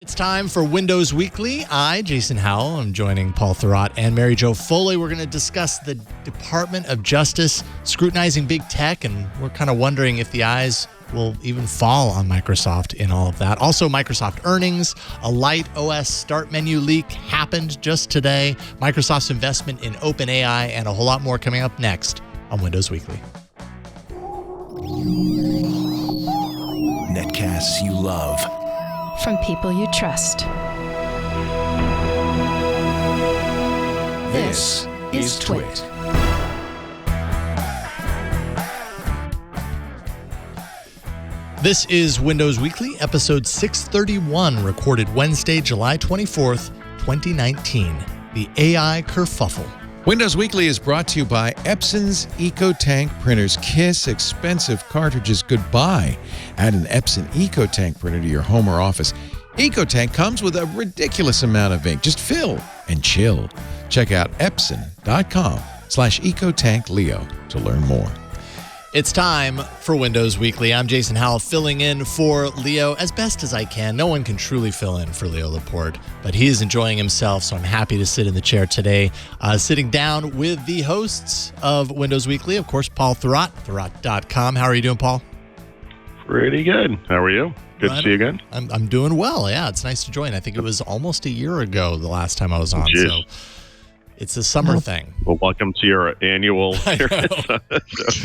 It's time for Windows Weekly. I, Jason Howell, am joining Paul Thurrott and Mary Jo Foley. We're going to discuss the Department of Justice scrutinizing big tech, and we're kind of wondering if the eyes will even fall on Microsoft in all of that. Also, Microsoft earnings, a light OS start menu leak happened just today, Microsoft's investment in OpenAI, and a whole lot more coming up next on Windows Weekly. Netcasts you love. From people you trust. This is Twit. This is Windows Weekly, episode 631, recorded Wednesday, July 24th, 2019. The AI Kerfuffle. Windows Weekly is brought to you by Epson's EcoTank printers. Kiss expensive cartridges goodbye. Add an Epson EcoTank printer to your home or office. EcoTank comes with a ridiculous amount of ink. Just fill and chill. Check out epson.com/EcoTankLeo to learn more. It's time for Windows Weekly. I'm Jason Howell, filling in for Leo as best as I can. No one can truly fill in for Leo Laporte, but he is enjoying himself, so I'm happy to sit in the chair today. Sitting down with the hosts of Windows Weekly, of course, Paul Thurrott, Thurrott.com. How are you doing, Paul? Pretty good. How are you? Good to see you again. I'm doing well, yeah. It's nice to join. I think it was almost a year ago the last time I was on, so it's a summer thing. Well, welcome to your annual.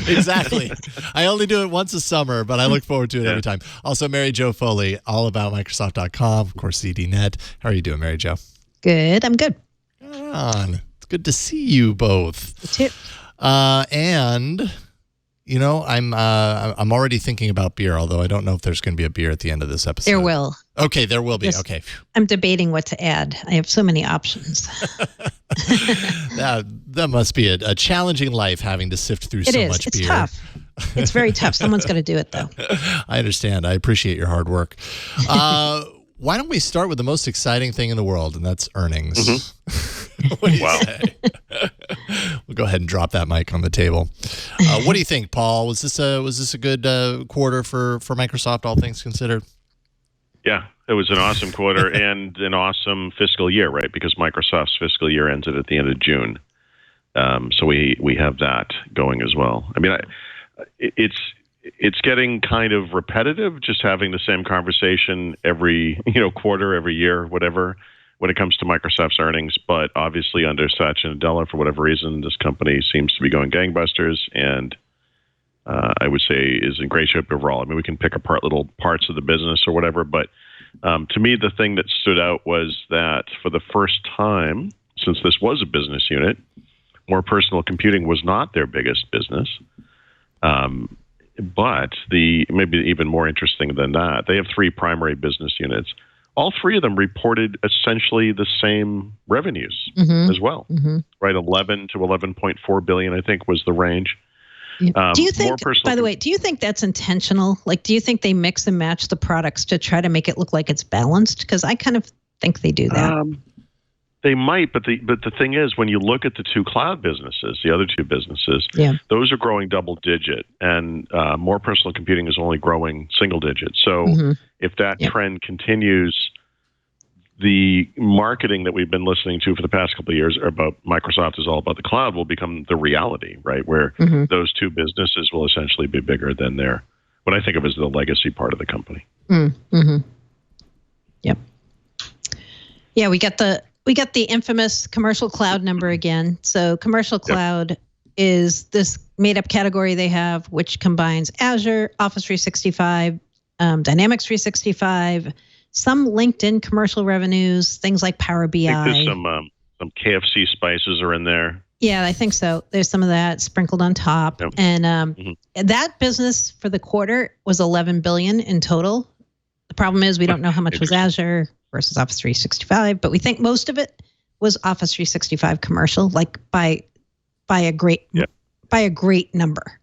Exactly. I only do it once a summer, but I look forward to it every time. Also, Mary Jo Foley, all about Microsoft.com, of course, ZDNet. How are you doing, Mary Jo? Good. I'm good. Come on. It's good to see you both. You too. And you know, I'm already thinking about beer, although I don't know if there's going to be a beer at the end of this episode. There will. Okay, there will be. Yes. Okay. I'm debating what to add. I have so many options. That must be a challenging life, having to sift through so much beer. It's tough. It's very tough. Someone's going to do it, though. I understand. I appreciate your hard work. Why don't we start with the most exciting thing in the world, and that's earnings. Mm-hmm. What do you say? We'll go ahead and drop that mic on the table. What do you think, Paul? Was this a good quarter for Microsoft, all things considered? Yeah, it was an awesome quarter and an awesome fiscal year, right? Because Microsoft's fiscal year ended at the end of June, so we have that going as well. I mean, it's getting kind of repetitive, just having the same conversation every quarter, every year, whatever, when it comes to Microsoft's earnings. But obviously, under Satya Nadella, for whatever reason, this company seems to be going gangbusters, and I would say is in great shape overall. I mean, we can pick apart little parts of the business or whatever, but to me, the thing that stood out was that for the first time since this was a business unit, more personal computing was not their biggest business. But maybe even more interesting than that, they have three primary business units. All three of them reported essentially the same revenues as well, right? 11 to 11.4 billion, I think, was the range. Yeah. Do you think, by the way, do you think that's intentional? Like, do you think they mix and match the products to try to make it look like it's balanced? Because I kind of think they do that. They might, but the thing is, when you look at the two cloud businesses, the other two businesses, those are growing double digit, and more personal computing is only growing single digit. So if that trend continues, the marketing that we've been listening to for the past couple of years about Microsoft is all about the cloud will become the reality, right? Where those two businesses will essentially be bigger than what I think of as the legacy part of the company. Yep. Yeah, we got the infamous commercial cloud number again. So commercial cloud is this made-up category they have, which combines Azure, Office 365, Dynamics 365, some LinkedIn commercial revenues, things like Power BI. I think there's some KFC spices are in there. Yeah, I think so. There's some of that sprinkled on top. Yep. And that business for the quarter was $11 billion in total. The problem is we don't know how much was Azure versus Office 365, but we think most of it was Office 365 commercial, like by a great number.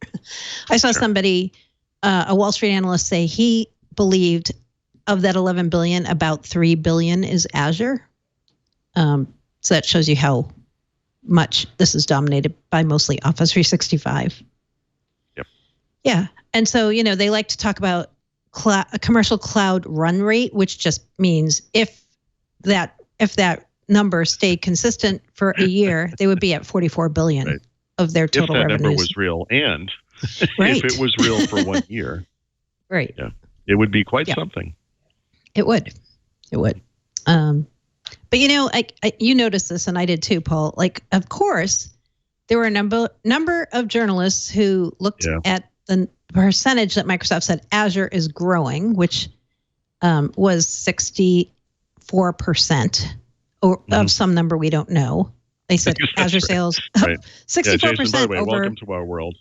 I saw somebody, a Wall Street analyst, say he believed of that 11 billion, about 3 billion is Azure. So that shows you how much this is dominated by mostly Office 365. Yep. Yeah. And so, they like to talk about commercial cloud run rate, which just means if that number stayed consistent for a year, they would be at 44 billion of their total revenues. If that number was real, and right. if it was real for 1 year, right? Yeah, it would be quite something. It would. But you noticed this, and I did too, Paul. Like, of course, there were a number of journalists who looked at the percentage that Microsoft said Azure is growing, which was 64% of some number we don't know. They said Azure sales 64% Jason, by the way, over. welcome to our world.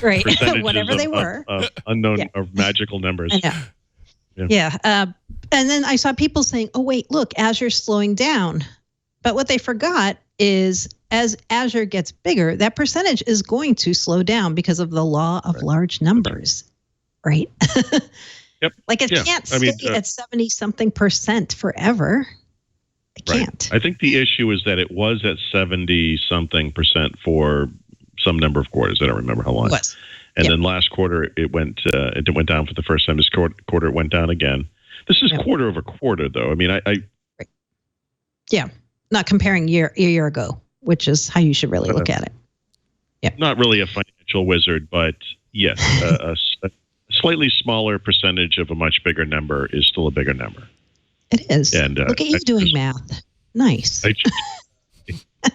Right, whatever they were, unknown or magical numbers. I know. Yeah. And then I saw people saying, "Oh wait, look, Azure's slowing down." But what they forgot is, as Azure gets bigger, that percentage is going to slow down because of the law of large numbers, right? Yep. Like it can't stay at 70-something% forever. It can't. I think the issue is that it was at 70-something% for some number of quarters. I don't remember how long. It was. And then last quarter it went down for the first time. This quarter it went down again. This is quarter over quarter, though. I mean, not comparing a year ago, which is how you should really look at it. Yeah. Not really a financial wizard, but yes, a slightly smaller percentage of a much bigger number is still a bigger number. It is. And look at you doing math. Nice.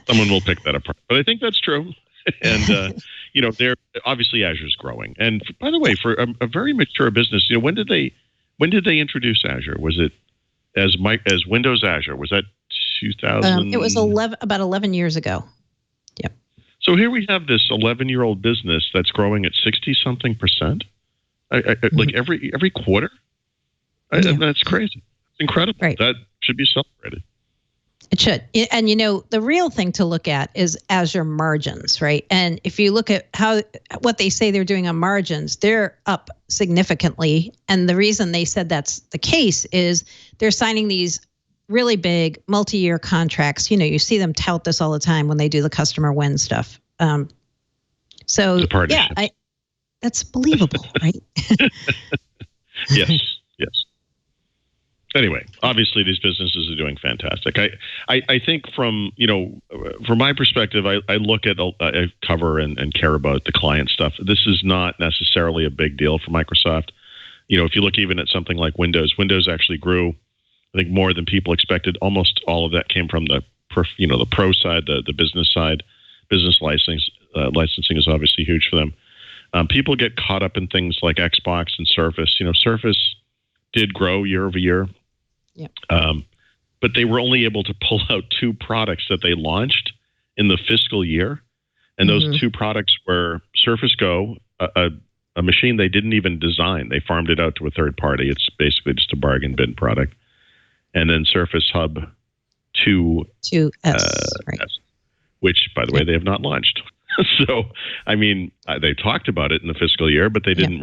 Someone will pick that apart, but I think that's true. And they're obviously Azure's growing. And by the way, for a very mature business, when did they introduce Azure? Was it as Windows Azure? Was that 2000? It was about 11 years ago. Yep. So here we have this 11-year-old business that's growing at 60-something%. Like every quarter. That's crazy. It's incredible. Right. That should be celebrated. It should. And the real thing to look at is Azure margins, right? And if you look at what they say they're doing on margins, they're up significantly. And the reason they said that's the case is they're signing these really big multi-year contracts. You see them tout this all the time when they do the customer win stuff. That's believable, right? Yes. Anyway, obviously these businesses are doing fantastic. I think from my perspective, I look at I cover and care about the client stuff. This is not necessarily a big deal for Microsoft. If you look even at something like Windows actually grew, I think, more than people expected. Almost all of that came from the pro side, the business side. Business licensing is obviously huge for them. People get caught up in things like Xbox and Surface. Surface did grow year over year. Yeah. But they were only able to pull out 2 products that they launched in the fiscal year. And those 2 products were Surface Go, a machine they didn't even design. They farmed it out to a third party. It's basically just a bargain bin product. And then Surface Hub 2S, which, by the way, they have not launched. So, I mean, they talked about it in the fiscal year, but they didn't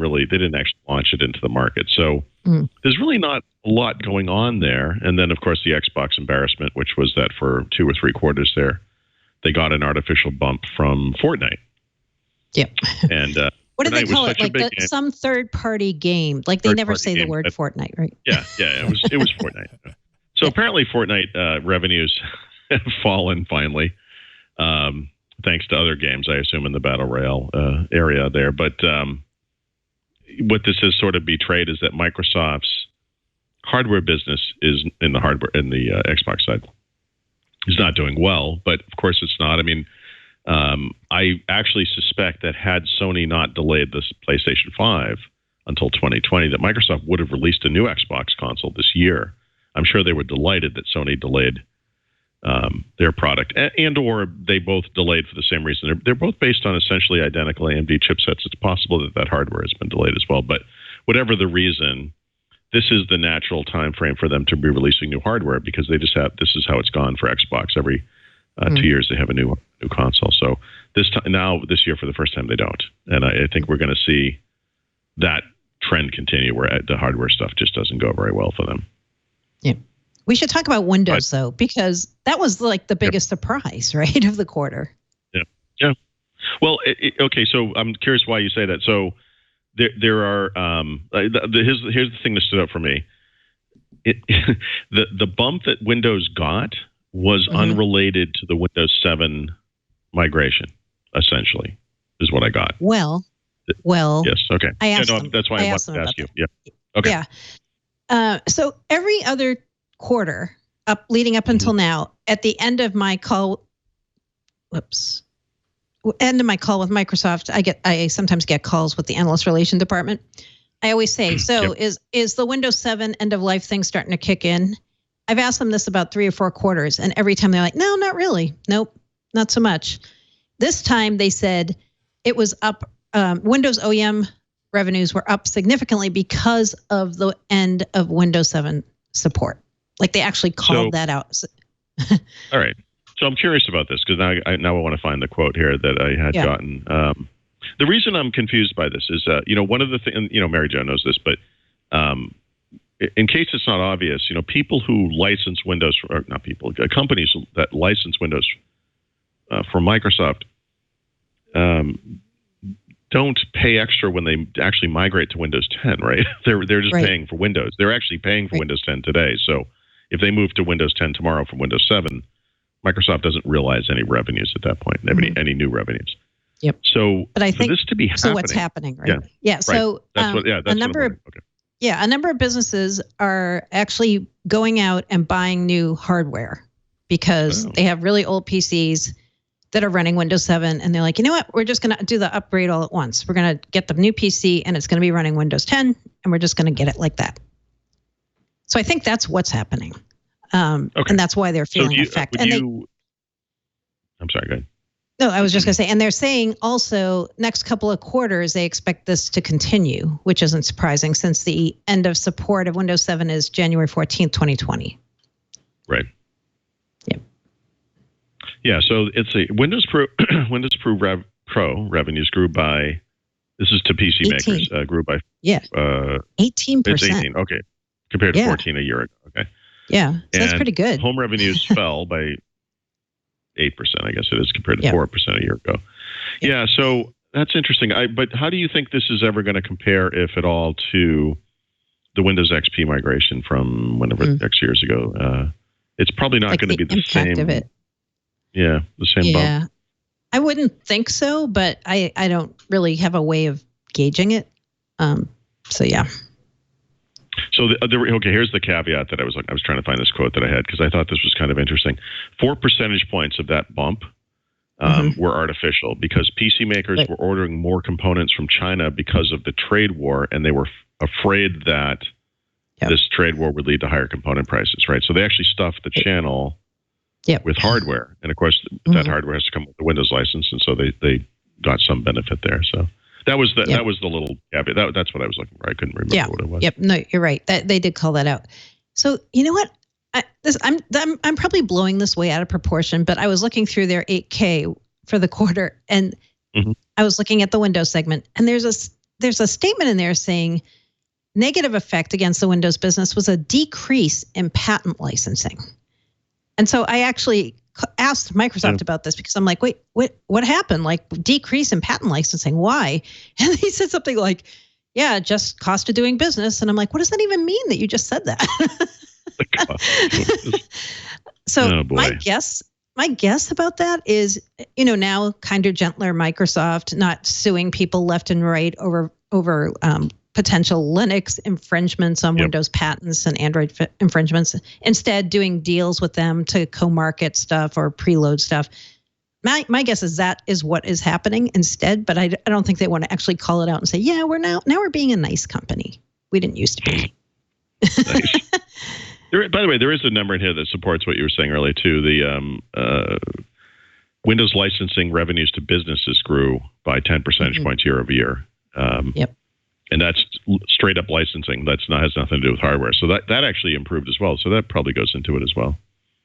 actually launch it into the market. So there's really not a lot going on there. And then, of course, the Xbox embarrassment, which was that for 2 or 3 quarters there, they got an artificial bump from Fortnite. Yep. And what did they call it? Like some third-party game. Like they never say the word Fortnite, right? Yeah. It was Fortnite. So apparently Fortnite revenues have fallen finally. Thanks to other games, I assume, in the Battle Royale area there. But what this has sort of betrayed is that Microsoft's hardware business is in the Xbox side is not doing well. But of course, it's not. I mean, I actually suspect that had Sony not delayed this PlayStation 5 until 2020, that Microsoft would have released a new Xbox console this year. I'm sure they were delighted that Sony delayed their product, and or they both delayed for the same reason. They're both based on essentially identical AMD chipsets. It's possible that hardware has been delayed as well. But whatever the reason, this is the natural time frame for them to be releasing new hardware, because they just have. This is how it's gone for Xbox. Every 2 years they have a new console. So this year for the first time they don't, and I think we're going to see that trend continue where the hardware stuff just doesn't go very well for them. Yeah. We should talk about Windows, though, because that was like the biggest surprise, right, of the quarter. Yeah. Well, okay, so I'm curious why you say that. So there are here's the thing that stood out for me. The bump that Windows got was unrelated to the Windows 7 migration, essentially, is what I got. Well. Yes. Okay. I asked them. That's why I wanted to ask you. Yeah. Okay. Yeah. So every other quarter leading up until now, at the end of my call, end of my call with Microsoft, I sometimes get calls with the analyst relation department. I always say, so is the Windows 7 end of life thing starting to kick in? I've asked them this about 3 or 4 quarters, and every time they're like, no, not really. Nope, not so much. This time they said it was up. Windows OEM revenues were up significantly because of the end of Windows 7 support. Like they actually called that out. All right. So I'm curious about this because now I want to find the quote here that I had gotten. The reason I'm confused by this is, one of the things, Mary Jo knows this, but in case it's not obvious, people who license Windows, or not people, companies that license Windows for Microsoft don't pay extra when they actually migrate to Windows 10, right? They're just paying for Windows. They're actually paying for Windows 10 today. So if they move to Windows 10 tomorrow from Windows 7, Microsoft doesn't realize any revenues at that point, any new revenues. Yep. So, but I think for this to be happening, so what's happening, right? Yeah. So that's a number of a number of businesses are actually going out and buying new hardware because they have really old PCs that are running Windows 7, and they're like, you know what? We're just going to do the upgrade all at once. We're going to get the new PC, and it's going to be running Windows 10, and we're just going to get it like that. So I think that's what's happening, and that's why they're feeling the effect. I'm sorry, go ahead. No, I was just going to say, and they're saying also next couple of quarters, they expect this to continue, which isn't surprising since the end of support of Windows 7 is January 14th, 2020. Right. Yep. Yeah, so it's a Windows Pro revenues grew by, this is to PC 18. makers, grew by 18%. It's 18, okay, compared to 14 a year ago, okay. Yeah, so that's pretty good. Home revenues fell by 8%, I guess it is, compared to 4% a year ago. Yeah, so that's interesting. But how do you think this is ever going to compare, if at all, to the Windows XP migration from whenever X years ago? It's probably not going to be the same. Of it. Yeah, the same bump. I wouldn't think so, but I don't really have a way of gauging it. So yeah. So here's the caveat that I was trying to find this quote that I had because I thought this was kind of interesting. 4 percentage points of that bump were artificial because PC makers were ordering more components from China because of the trade war, and they were afraid that this trade war would lead to higher component prices, right? So they actually stuffed the channel with hardware, and of course that hardware has to come with the Windows license, and so they got some benefit there. So. That was the little caveat. That's what I was looking for. I couldn't remember what it was. Yep. No, you're right. They did call that out. So you know what? I'm probably blowing this way out of proportion, but I was looking through their 8K for the quarter, and I was looking at the Windows segment, and there's a statement in there saying negative effect against the Windows business was a decrease in patent licensing. And so I actually asked Microsoft about this because I'm like, wait, what happened? Like decrease in patent licensing? Why? And he said something like, just cost of doing business. And I'm like, what does that even mean that you just said that? So my guess about that is, now kinder, gentler Microsoft not suing people left and right over potential Linux infringements on Windows patents and Android infringements, instead doing deals with them to co-market stuff or preload stuff. My guess is that is what is happening instead, but I don't think they want to actually call it out and say, now we're being a nice company. We didn't used to be. Nice. By the way, there is a number in here that supports what you were saying earlier too. The Windows licensing revenues to businesses grew by 10 percentage points year over year. And that's straight up licensing. Has nothing to do with hardware. So that actually improved as well. So that probably goes into it as well.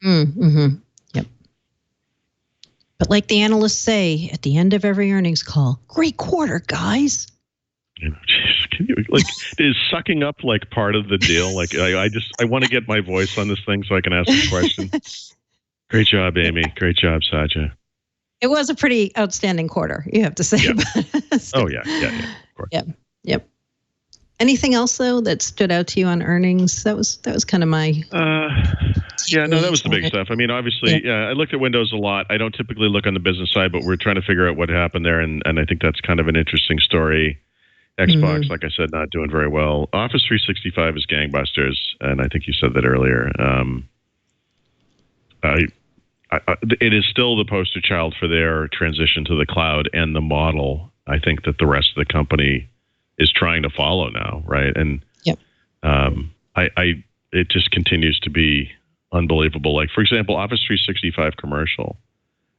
Yep. But like the analysts say at the end of every earnings call, great quarter, guys. Is sucking up like part of the deal? Like I want to get my voice on this thing so I can ask a question. Great job, Amy. Great job, Satya. It was a pretty outstanding quarter, you have to say. Yeah. Of course. Yep. Anything else though that stood out to you on earnings? That was kind of my. Yeah, no, that was the big stuff. I mean, obviously, I looked at Windows a lot. I don't typically look on the business side, but we're trying to figure out what happened there, and I think that's kind of an interesting story. Xbox, like I said, not doing very well. Office 365 is gangbusters, and I think you said that earlier. It is still the poster child for their transition to the cloud and the model. I think that the rest of the company is trying to follow now, right? And it just continues to be unbelievable. Like, for example, Office 365 commercial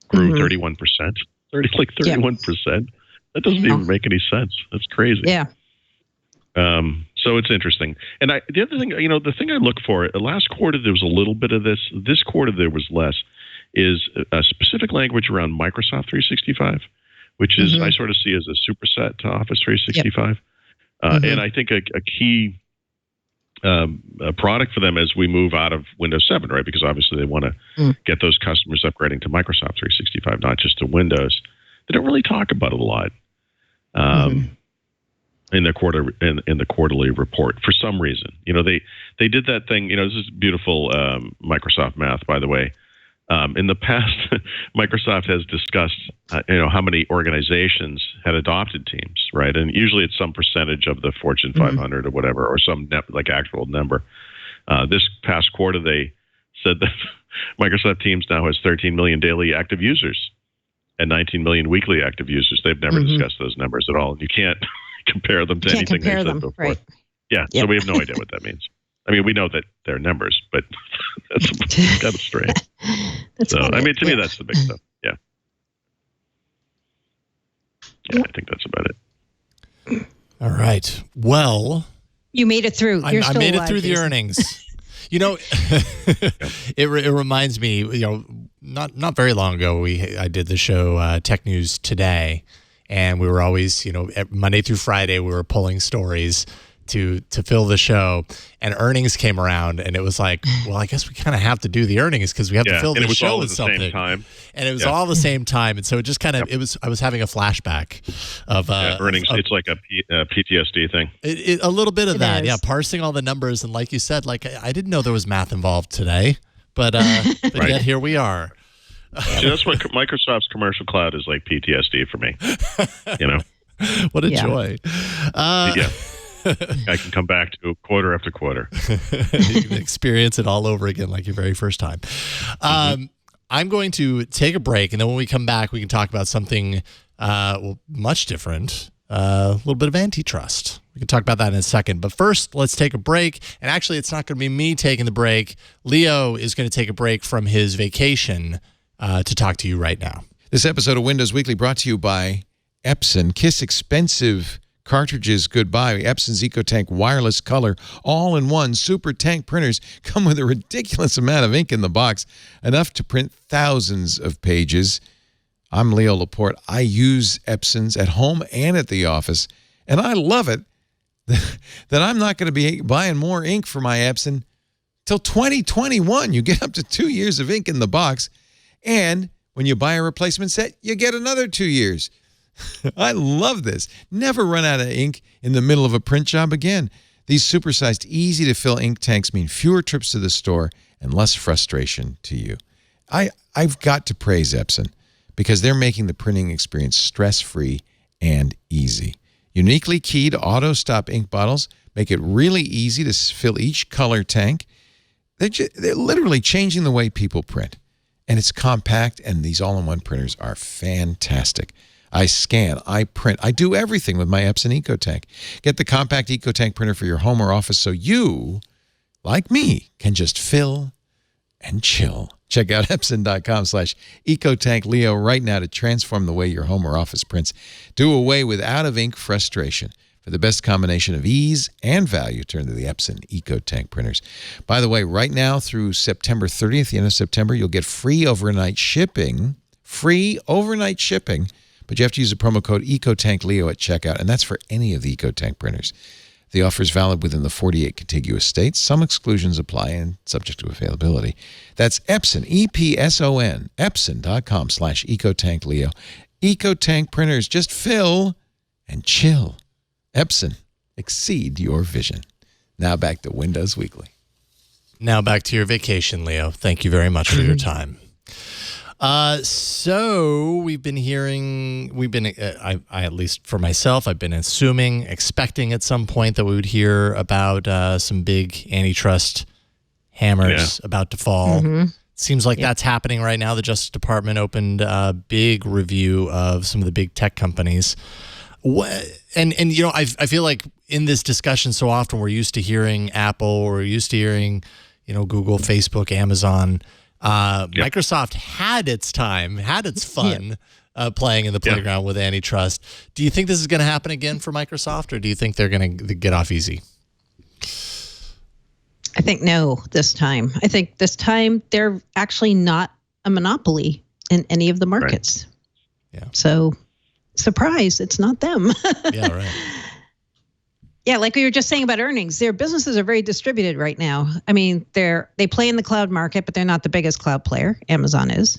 grew 31%. 31%. That doesn't even make any sense. That's crazy. Yeah. So it's interesting. And the other thing, the thing I look for, last quarter there was a little bit of this. This quarter there was less. Is a specific language around Microsoft 365, which is I sort of see as a superset to Office 365. And I think a key product for them as we move out of Windows 7, right? Because obviously they want to get those customers upgrading to Microsoft 365, not just to Windows. They don't really talk about it a lot in their quarterly report for some reason. They did that thing. This is beautiful Microsoft math, by the way. In the past, Microsoft has discussed, how many organizations had adopted Teams, right? And usually it's some percentage of the Fortune 500 or whatever, or some actual number. This past quarter, they said that Microsoft Teams now has 13 million daily active users and 19 million weekly active users. They've never discussed those numbers at all. And you can't compare them to anything they said before. Right. Yeah, so we have no idea what that means. I mean, we know that they're numbers, but that's kind of strange. To me, that's the big stuff. Yeah, I think that's about it. All right. Well, you made it through. I made it through the earnings. It reminds me. Not very long ago, I did the show Tech News Today, and we were always, Monday through Friday, we were pulling stories to fill the show, and earnings came around, and it was like, well, I guess we kind of have to do the earnings because we have to fill the show with something. Same time. And it was all the same time, and so it just kind of I was having a flashback of earnings. It's like a PTSD thing. A little bit of that, parsing all the numbers, and like you said, like I didn't know there was math involved today, but yet here we are. See, that's what Microsoft's commercial cloud is like PTSD for me. What a joy. I can come back to quarter after quarter. You can experience it all over again like your very first time. I'm going to take a break, and then when we come back, we can talk about something much different, a little bit of antitrust. We can talk about that in a second. But first, let's take a break. And actually, it's not going to be me taking the break. Leo is going to take a break from his vacation to talk to you right now. This episode of Windows Weekly brought to you by Epson. Kiss expensive cartridges goodbye. Epson's EcoTank wireless color all-in-one super tank printers come with a ridiculous amount of ink in the box, enough to print thousands of pages. I'm Leo Laporte. I use Epson's at home and at the office, and I love it that I'm not going to be buying more ink for my Epson till 2021. You get up to 2 years of ink in the box, and when you buy a replacement set, you get another 2 years. I love this. Never run out of ink in the middle of a print job again. These supersized, easy-to-fill ink tanks mean fewer trips to the store and less frustration to you. I've got to praise Epson because they're making the printing experience stress-free and easy. Uniquely keyed auto-stop ink bottles make it really easy to fill each color tank. They're literally changing the way people print. And it's compact, and these all-in-one printers are fantastic. I scan, I print, I do everything with my Epson EcoTank. Get the compact EcoTank printer for your home or office so you, like me, can just fill and chill. Check out Epson.com/EcoTankLeo right now to transform the way your home or office prints. Do away with out-of-ink frustration. For the best combination of ease and value, turn to the Epson EcoTank printers. By the way, right now through September 30th, the end of September, you'll get free overnight shipping. Free overnight shipping. But you have to use the promo code EcoTankLeo at checkout, and that's for any of the EcoTank printers. The offer is valid within the 48 contiguous states. Some exclusions apply and subject to availability. That's Epson, E-P-S-O-N, Epson.com/EcoTankLeo. EcoTank printers, just fill and chill. Epson, exceed your vision. Now back to Windows Weekly. Now back to your vacation, Leo. Thank you very much for your time. So we've been hearing, I at least for myself, I've been expecting at some point that we would hear about some big antitrust hammers about to fall. Seems like that's happening right now. The Justice Department opened a big review of some of the big tech companies. And you know, I feel like in this discussion so often we're used to hearing Apple, we're used to hearing, you know, Google, Facebook, Amazon. Microsoft had its time, had its fun playing in the playground with antitrust. Do you think this is going to happen again for Microsoft, or do you think they're going to get off easy? I think no this time. I think this time they're actually not a monopoly in any of the markets. Right. Yeah. So, surprise, it's not them. Yeah, right. Yeah, like we were just saying about earnings, their businesses are very distributed right now. I mean, they play in the cloud market, but they're not the biggest cloud player. Amazon is.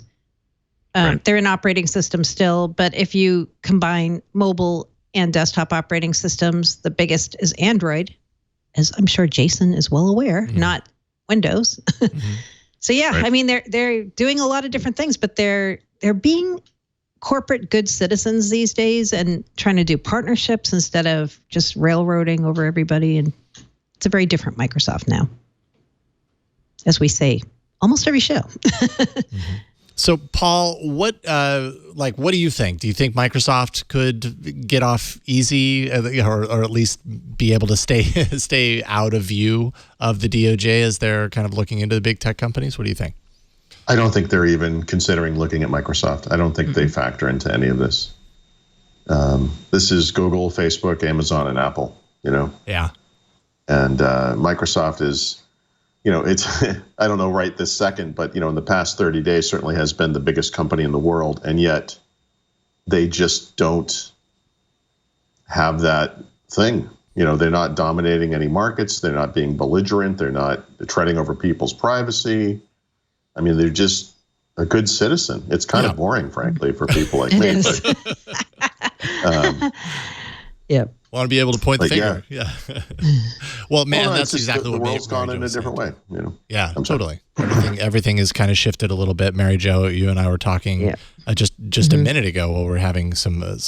They're an operating system still, but if you combine mobile and desktop operating systems, the biggest is Android, as I'm sure Jason is well aware, not Windows. So yeah, I mean, they're doing a lot of different things, but they're being corporate good citizens these days and trying to do partnerships instead of just railroading over everybody. And it's a very different Microsoft now, as we say almost every show. So, Paul, what do you think? Do you think Microsoft could get off easy, or at least be able to stay out of view of the DOJ as they're kind of looking into the big tech companies? What do you think? I don't think they're even considering looking at Microsoft. I don't think they factor into any of this. This is Google, Facebook, Amazon, and Apple, you know? Yeah. And Microsoft is, you know, it's, I don't know right this second, but, you know, in the past 30 days certainly has been the biggest company in the world. And yet they just don't have that thing. You know, they're not dominating any markets. They're not being belligerent. They're not treading over people's privacy. I mean, they're just a good citizen. It's kind of boring, frankly, for people like me. But, yep. Want to be able to point the finger. Yeah. Well, man, that's exactly what the world's gone in a different way. You know. Yeah, totally. Everything has kind of shifted a little bit. Mary Jo, you and I were talking just a minute ago while we're having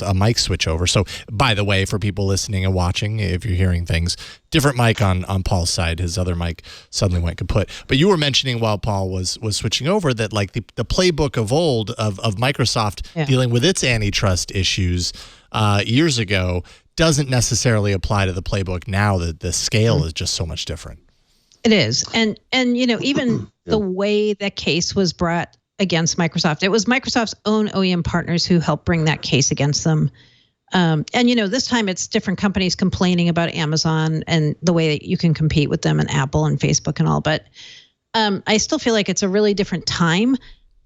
a mic switch over. So, by the way, for people listening and watching, if you're hearing things, different mic on Paul's side. His other mic suddenly went kaput. But you were mentioning while Paul was switching over that like the playbook of old of Microsoft dealing with its antitrust issues years ago doesn't necessarily apply to the playbook now that the scale is just so much different. It is. And you know, even the way that case was brought against Microsoft, it was Microsoft's own OEM partners who helped bring that case against them. And, you know, this time it's different companies complaining about Amazon and the way that you can compete with them and Apple and Facebook and all. But I still feel like it's a really different time.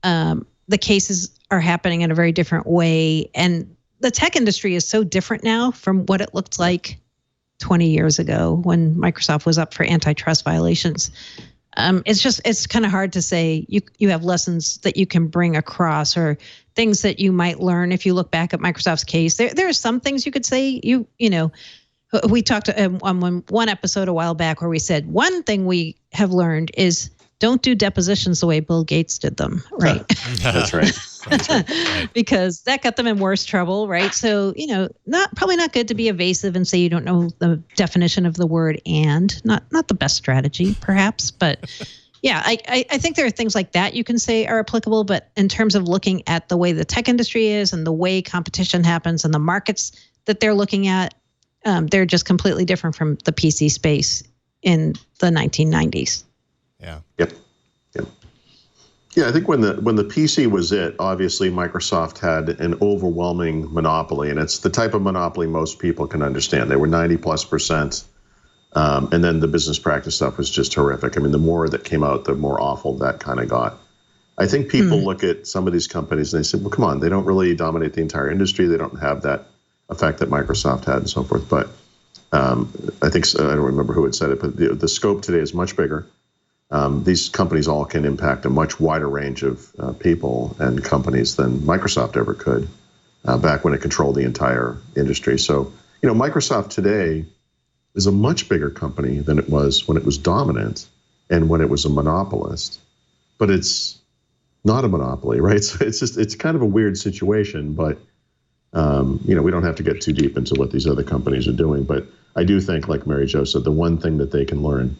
The cases are happening in a very different way. And the tech industry is so different now from what it looked like 20 years ago when Microsoft was up for antitrust violations. It's kind of hard to say you have lessons that you can bring across or things that you might learn if you look back at Microsoft's case. There are some things you could say, you know, we talked on one episode a while back where we said one thing we have learned is don't do depositions the way Bill Gates did them, right? That's right. Because that got them in worse trouble, right? So, you know, probably not good to be evasive and say you don't know the definition of the word and. Not the best strategy, perhaps. But yeah, I think there are things like that you can say are applicable. But in terms of looking at the way the tech industry is and the way competition happens and the markets that they're looking at, they're just completely different from the PC space in the 1990s. Yeah. Yep. Yeah, I think when the PC was it, obviously Microsoft had an overwhelming monopoly, and it's the type of monopoly most people can understand. They were 90+%, and then the business practice stuff was just horrific. I mean, the more that came out, the more awful that kind of got. I think people look at some of these companies and they say, well, come on, they don't really dominate the entire industry. They don't have that effect that Microsoft had and so forth. But I think, I don't remember who had said it, but the scope today is much bigger. These companies all can impact a much wider range of people and companies than Microsoft ever could back when it controlled the entire industry. So Microsoft today is a much bigger company than it was when it was dominant and when it was a monopolist. But it's not a monopoly, right? So it's kind of a weird situation, but we don't have to get too deep into what these other companies are doing. But I do think, like Mary Jo said, the one thing that they can learn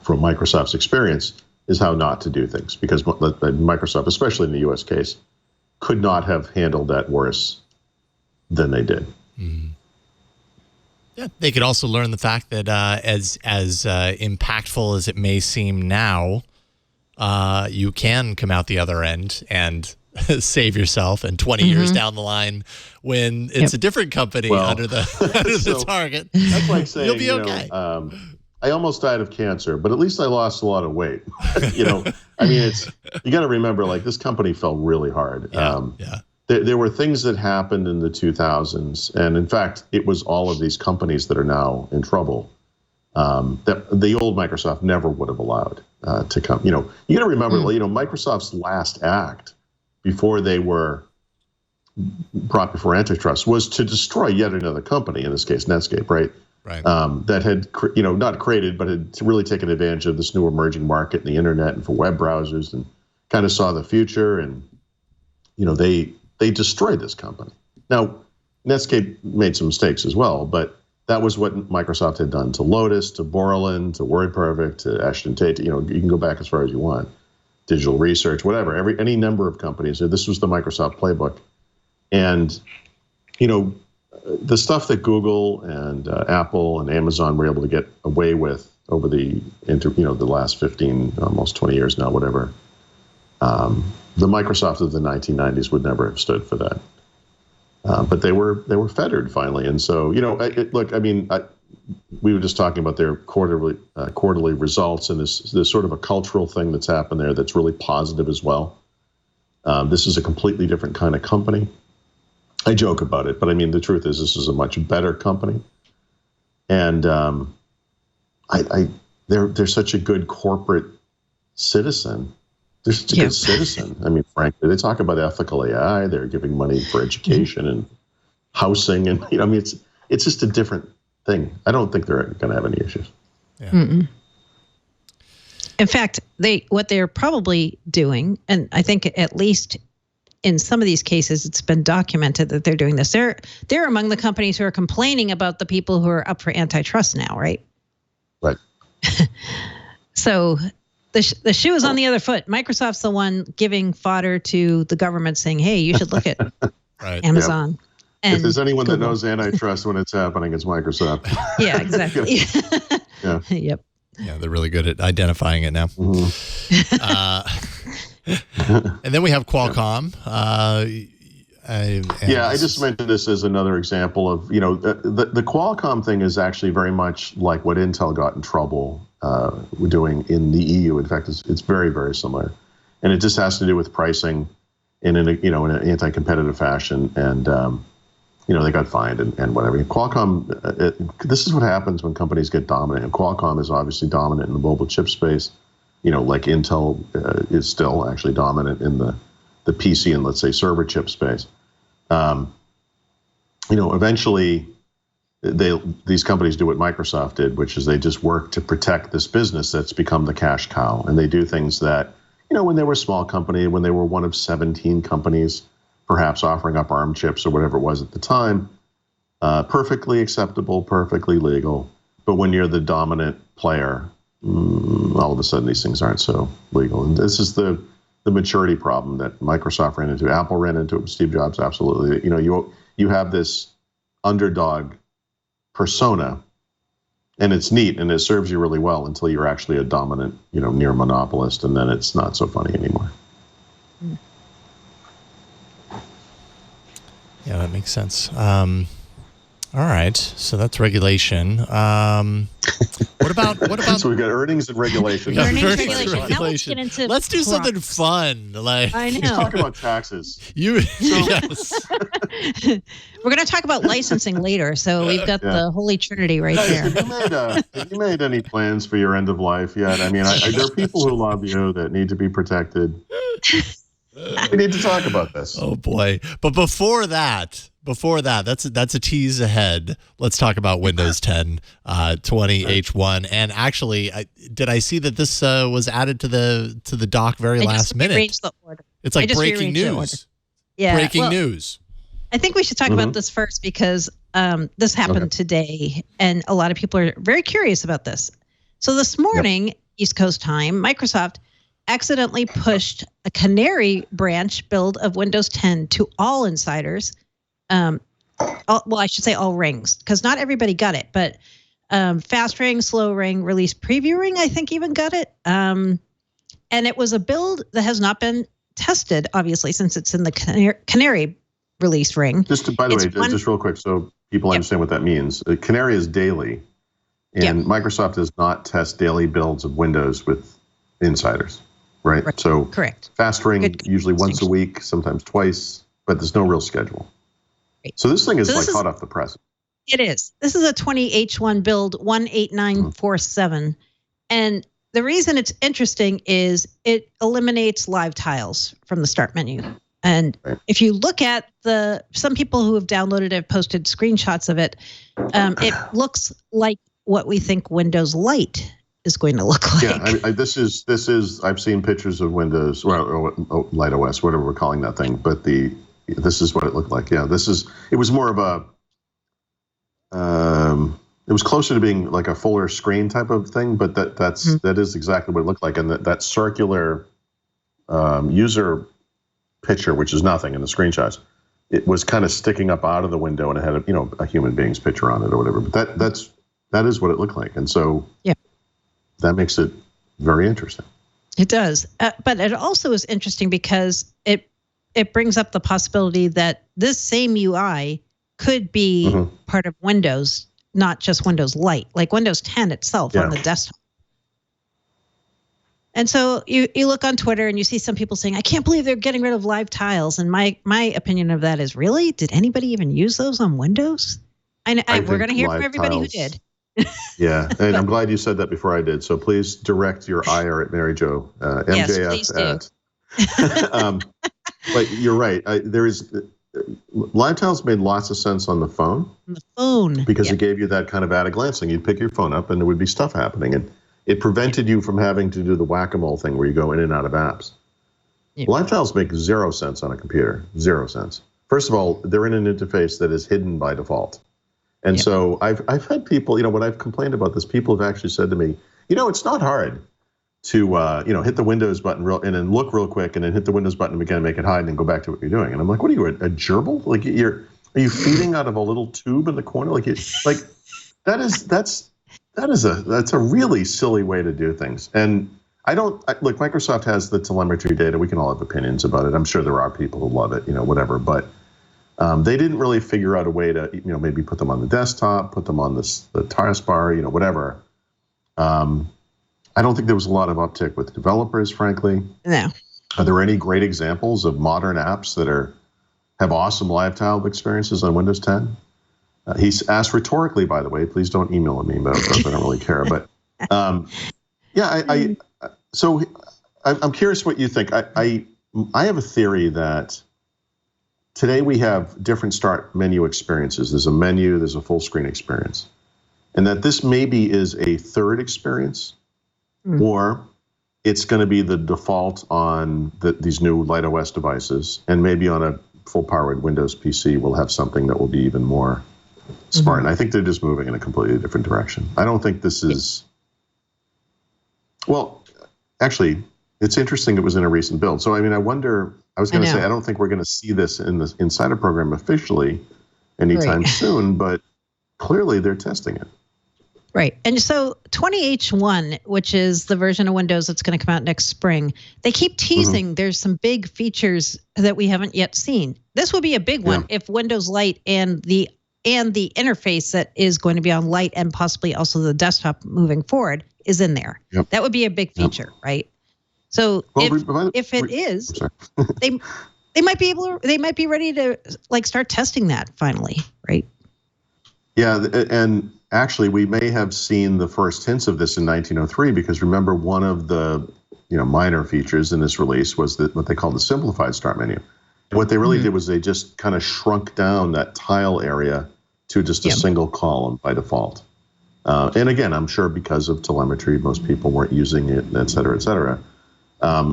from Microsoft's experience is how not to do things, because Microsoft, especially in the U.S. case, could not have handled that worse than they did. Mm-hmm. Yeah, they could also learn the fact that as impactful as it may seem now, you can come out the other end and save yourself. And 20 years down the line, when it's a different company under the target, that's like saying, you'll be okay. I almost died of cancer, but at least I lost a lot of weight. You got to remember, like, this company fell really hard. There were things that happened in the 2000s, and in fact, it was all of these companies that are now in trouble that the old Microsoft never would have allowed to come. You got to remember, Microsoft's last act before they were brought before Antitrust was to destroy yet another company, in this case, Netscape, right? Right. That had, not created, but had really taken advantage of this new emerging market in the internet and for web browsers, and kind of saw the future. And, they destroyed this company. Now, Netscape made some mistakes as well, but that was what Microsoft had done to Lotus, to Borland, to WordPerfect, to Ashton Tate. You can go back as far as you want. Digital Research, whatever, any number of companies. This was the Microsoft playbook. And, the stuff that Google and Apple and Amazon were able to get away with over the last 15, almost 20 years now, whatever, the Microsoft of the 1990s would never have stood for that. But they were fettered finally. And so, we were just talking about their quarterly results, and there's sort of a cultural thing that's happened there that's really positive as well. This is a completely different kind of company. I joke about it, but I mean, the truth is this is a much better company. And they're such a good corporate citizen. They're such a good citizen. I mean, frankly, they talk about ethical AI. They're giving money for education and housing. And, it's just a different thing. I don't think they're going to have any issues. Yeah. In fact, what they're probably doing, and I think at least in some of these cases, it's been documented that they're doing this. They're among the companies who are complaining about the people who are up for antitrust now, right? Right. So the shoe is on the other foot. Microsoft's the one giving fodder to the government, saying, "Hey, you should look at Amazon." Yep. And if there's anyone Google. that knows antitrust when it's happening, it's Microsoft. Yeah, exactly. Yeah. Yep. Yeah, they're really good at identifying it now. Mm-hmm. And then we have Qualcomm. I just mentioned this as another example of, the Qualcomm thing is actually very much like what Intel got in trouble doing in the EU. In fact, it's very, very similar. And it just has to do with pricing in an anti-competitive fashion. And, they got fined and whatever. Qualcomm, this is what happens when companies get dominant. And Qualcomm is obviously dominant in the mobile chip space. Like Intel is still actually dominant in the PC and, let's say, server chip space. Eventually these companies do what Microsoft did, which is they just work to protect this business that's become the cash cow. And they do things that, when they were a small company, when they were one of 17 companies, perhaps offering up ARM chips or whatever it was at the time, perfectly acceptable, perfectly legal. But when you're the dominant player, all of a sudden these things aren't so legal. And this is the maturity problem that Microsoft ran into. Apple ran into it with Steve Jobs, absolutely. You have this underdog persona, and it's neat, and it serves you really well until you're actually a dominant, near monopolist, and then it's not so funny anymore. Yeah, that makes sense. All right, so that's regulation. What about? So we've got earnings and regulation. Earnings and regulation. Now let's get into Let's do something fun. Like, I know. Let's talk about taxes. Yes. We're going to talk about licensing later, so we've got the holy trinity right there. Have you made any plans for your end of life yet? I mean, there are people who love you that need to be protected. We need to talk about this. Oh boy! But before that, before that's a tease ahead. Let's talk about Windows 10 20H1. And actually, did I see that this was added to the dock very last minute? The order. It's like breaking news. Yeah, breaking news. I think we should talk about this first because this happened today, and a lot of people are very curious about this. So this morning, East Coast time, Microsoft accidentally pushed a Canary branch build of Windows 10 to all insiders. I should say all rings, because not everybody got it, but fast ring, slow ring, release preview ring, I think even got it. And it was a build that has not been tested, obviously, since it's in the Canary release ring. By the way, just real quick, so people understand what that means. Canary is daily, and Microsoft does not test daily builds of Windows with insiders, right? So correct. Fast ring usually once a week, sometimes twice, but there's no real schedule. Right. So this thing is hot off the press. It is. This is a 20H1 build 18947, and the reason it's interesting is it eliminates live tiles from the start menu. And if you look at some people who have downloaded it, posted screenshots of it, it looks like what we think Windows Lite is going to look like. Yeah, this is. I've seen pictures of Windows, or Light OS, whatever we're calling that thing. But this is what it looked like. Yeah, it was more of a. It was closer to being like a fuller screen type of thing, but that is exactly what it looked like, and that circular user picture, which is nothing in the screenshots, it was kind of sticking up out of the window, and it had a human being's picture on it or whatever. But that is what it looked like, and so that makes it very interesting. It does, but it also is interesting because it brings up the possibility that this same UI could be part of Windows, not just Windows Lite, like Windows 10 itself on the desktop. And so you look on Twitter and you see some people saying, I can't believe they're getting rid of live tiles. And my opinion of that is, really? Did anybody even use those on Windows? We're going to hear from everybody who did. Yeah, and I'm glad you said that before I did. So please direct your ire at Mary Jo, MJF. Yes, please do. But you're right. Live tiles made lots of sense on the phone. On the phone. Because it gave you that kind of at a glance thing. You'd pick your phone up and there would be stuff happening. And it prevented you from having to do the whack-a-mole thing where you go in and out of apps. Yeah. Live tiles make 0 sense on a computer. 0 sense. First of all, they're in an interface that is hidden by default. And so I've had people, when I've complained about this, people have actually said to me, it's not hard to, hit the Windows button and then look real quick and then hit the Windows button again, make it hide, and then go back to what you're doing. And I'm like, what are you, a gerbil? Like are you feeding out of a little tube in the corner? That's a really silly way to do things. And look, Microsoft has the telemetry data. We can all have opinions about it. I'm sure there are people who love it, whatever. But they didn't really figure out a way to, maybe put them on the desktop, put them on the taskbar, whatever. I don't think there was a lot of uptick with developers, frankly. No. Are there any great examples of modern apps that have awesome live tile experiences on Windows 10? He's asked rhetorically, by the way. Please don't email me, but I don't really care. But so I'm curious what you think. I have a theory that today we have different start menu experiences. There's a menu, there's a full screen experience, and that this maybe is a third experience. Or it's going to be the default on these new Light OS devices, and maybe on a full-powered Windows PC, we'll have something that will be even more smart. And I think they're just moving in a completely different direction. I don't think this is. Well, actually, it's interesting. It was in a recent build, so I wonder. I was going to say I don't think we're going to see this in the Insider program officially anytime soon, but clearly they're testing it. Right. And so 20H1, which is the version of Windows that's going to come out next spring, they keep teasing there's some big features that we haven't yet seen. This would be a big one if Windows Lite and the interface that is going to be on Lite and possibly also the desktop moving forward is in there. Yep. That would be a big feature, right? So if it is, they might be ready to start testing that finally, right? Yeah, and actually, we may have seen the first hints of this in 1903, because remember, one of the minor features in this release was what they call the simplified start menu. What they really did was they just kind of shrunk down that tile area to just a single column by default. And again, I'm sure because of telemetry, most people weren't using it, et cetera, et cetera.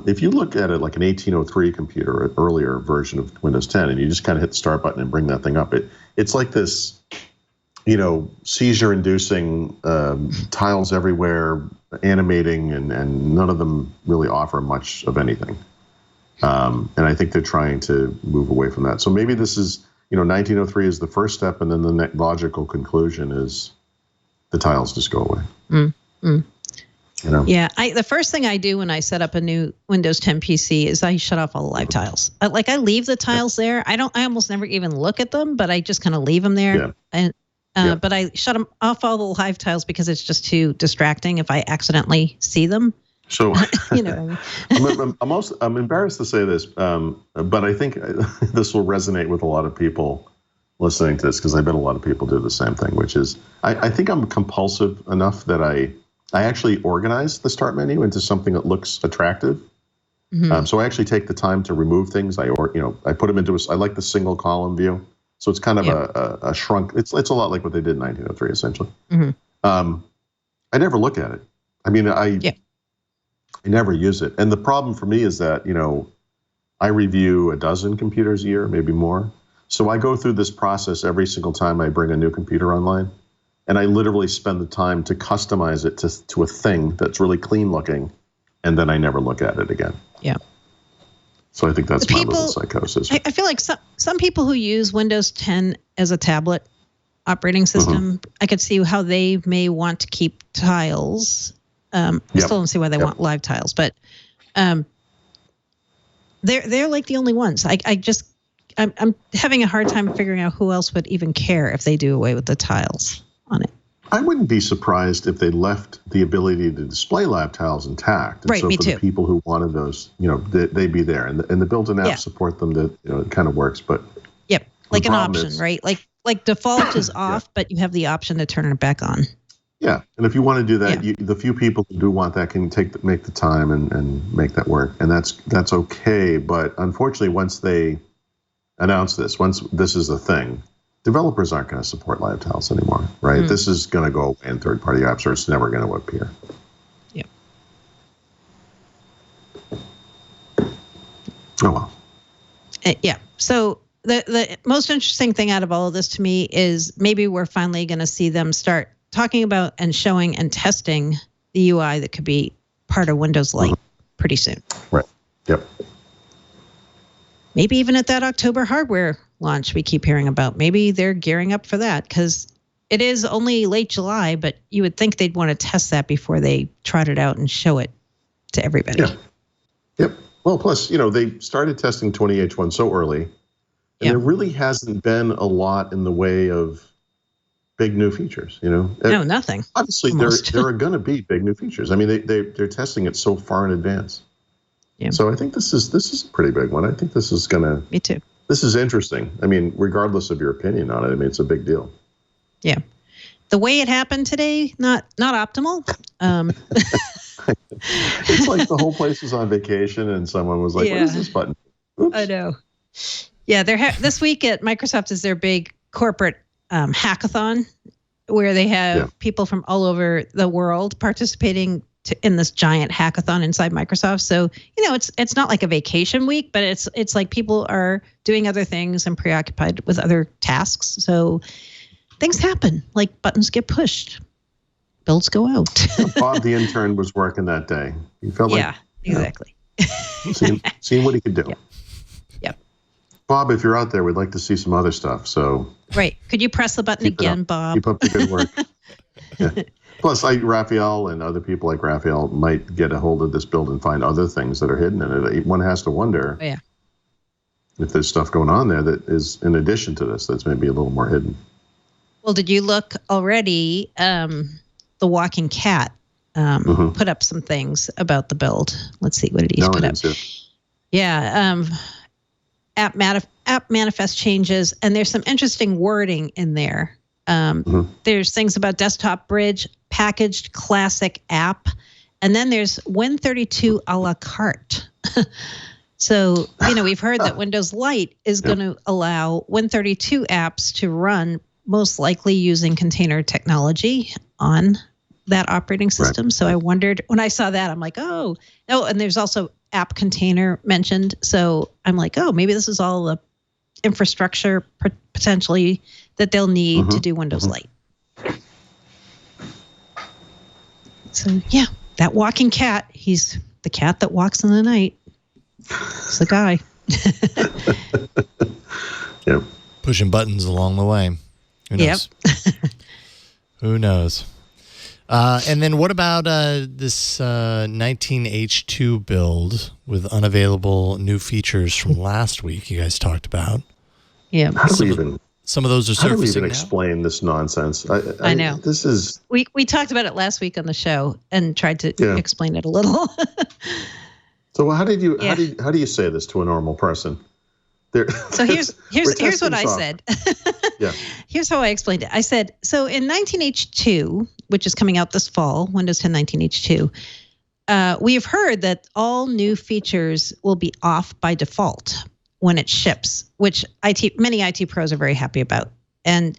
If you look at it like an 1803 computer, an earlier version of Windows 10, and you just kind of hit the start button and bring that thing up, it's like this, seizure-inducing tiles everywhere, animating, and none of them really offer much of anything. And I think they're trying to move away from that. So maybe this is, 1903 is the first step, and then the next logical conclusion is the tiles just go away. Yeah, the first thing I do when I set up a new Windows 10 PC is I shut off all the live tiles. I leave the tiles there. I almost never even look at them, but I just kind of leave them there. And but I shut them off all the live tiles because it's just too distracting if I accidentally see them. So What I mean. I'm embarrassed to say this, but I think this will resonate with a lot of people listening to this, because I bet a lot of people do the same thing, which is I think I'm compulsive enough that I actually organize the start menu into something that looks attractive. So I actually take the time to remove things. I put them into I like the single column view. So it's kind of a shrunk. It's a lot like what they did in 1903, essentially. I never look at it. I mean, I never use it. And the problem for me is that, I review a dozen computers a year, maybe more. So I go through this process every single time I bring a new computer online. And I literally spend the time to customize it to a thing that's really clean looking. And then I never look at it again. Yeah. So I think that's my little psychosis. I feel like some people who use Windows 10 as a tablet operating system, I could see how they may want to keep tiles. I still don't see why they want live tiles, but they're like the only ones. I'm having a hard time figuring out who else would even care if they do away with the tiles on it. I wouldn't be surprised if they left the ability to display live tiles intact. And right, so me for too. the people who wanted those, they'd be there. And the built-in apps support them. That it kind of works, but like an option, right? Like default is off, but you have the option to turn it back on. Yeah, and if you want to do that, the few people who do want that can make the time and make that work, and that's okay. But unfortunately, once they announce this, once this is a thing, developers aren't going to support live tiles anymore, right? This is going to go away in third-party apps, or it's never going to appear. Yeah. Oh well. So the most interesting thing out of all of this to me is maybe we're finally going to see them start talking about and showing and testing the UI that could be part of Windows Lite pretty soon. Right. Yep. Maybe even at that October hardware launch we keep hearing about. Maybe they're gearing up for that, because it is only late July, but you would think they'd want to test that before they trot it out and show it to everybody. Yeah. Yep. Well, plus, they started testing 20H1 so early, and there really hasn't been a lot in the way of big new features, No, nothing. Obviously, there are going to be big new features. I mean, they're testing it so far in advance. Yeah. So I think this is a pretty big one. I think this is going to. Me too. This is interesting. I mean, regardless of your opinion on it, I mean, it's a big deal. Yeah. The way it happened today, not optimal. It's like the whole place was on vacation, and someone was like, "What is this button?" Oops. I know. Yeah, this week at Microsoft is their big corporate hackathon, where they have people from all over the world participating in this giant hackathon inside Microsoft. So it's not like a vacation week, but it's like people are doing other things and preoccupied with other tasks. So things happen, like buttons get pushed, builds go out. Bob, the intern, was working that day. He felt like exactly. Seeing what he could do. Yep. Bob, if you're out there, we'd like to see some other stuff. So right, could you press the button again, Bob? Keep up the good work. Yeah. Plus, Raphael and other people like Raphael might get a hold of this build and find other things that are hidden in it. One has to wonder if there's stuff going on there that is in addition to this that's maybe a little more hidden. Well, did you look already? The Walking Cat put up some things about the build. Let's see, what did he put up? Yeah, app manifest changes, and there's some interesting wording in there. There's things about desktop bridge, packaged classic app, and then there's Win32 a la carte. So, we've heard that Windows Lite is going to allow Win32 apps to run most likely using container technology on that operating system. Right. So I wondered, when I saw that, I'm like, oh, and there's also app container mentioned. So I'm like, oh, maybe this is all the infrastructure potentially that they'll need to do Windows Lite. So yeah, that walking cat, he's the cat that walks in the night. It's the guy. Yep. Pushing buttons along the way. Who knows? Yep. Who knows? And then what about this 19H2 build with unavailable new features from last week you guys talked about? Yeah. Some of those are surfacing. How do we even now? explain this nonsense? I know. This is. We talked about it last week on the show and tried to explain it a little. So how do you say this to a normal person? So here's what I said. Yeah. Here's how I explained it. I said, so in 19H2, which is coming out this fall, Windows 10 19H2, we have heard that all new features will be off by default when it ships, which many IT pros are very happy about. And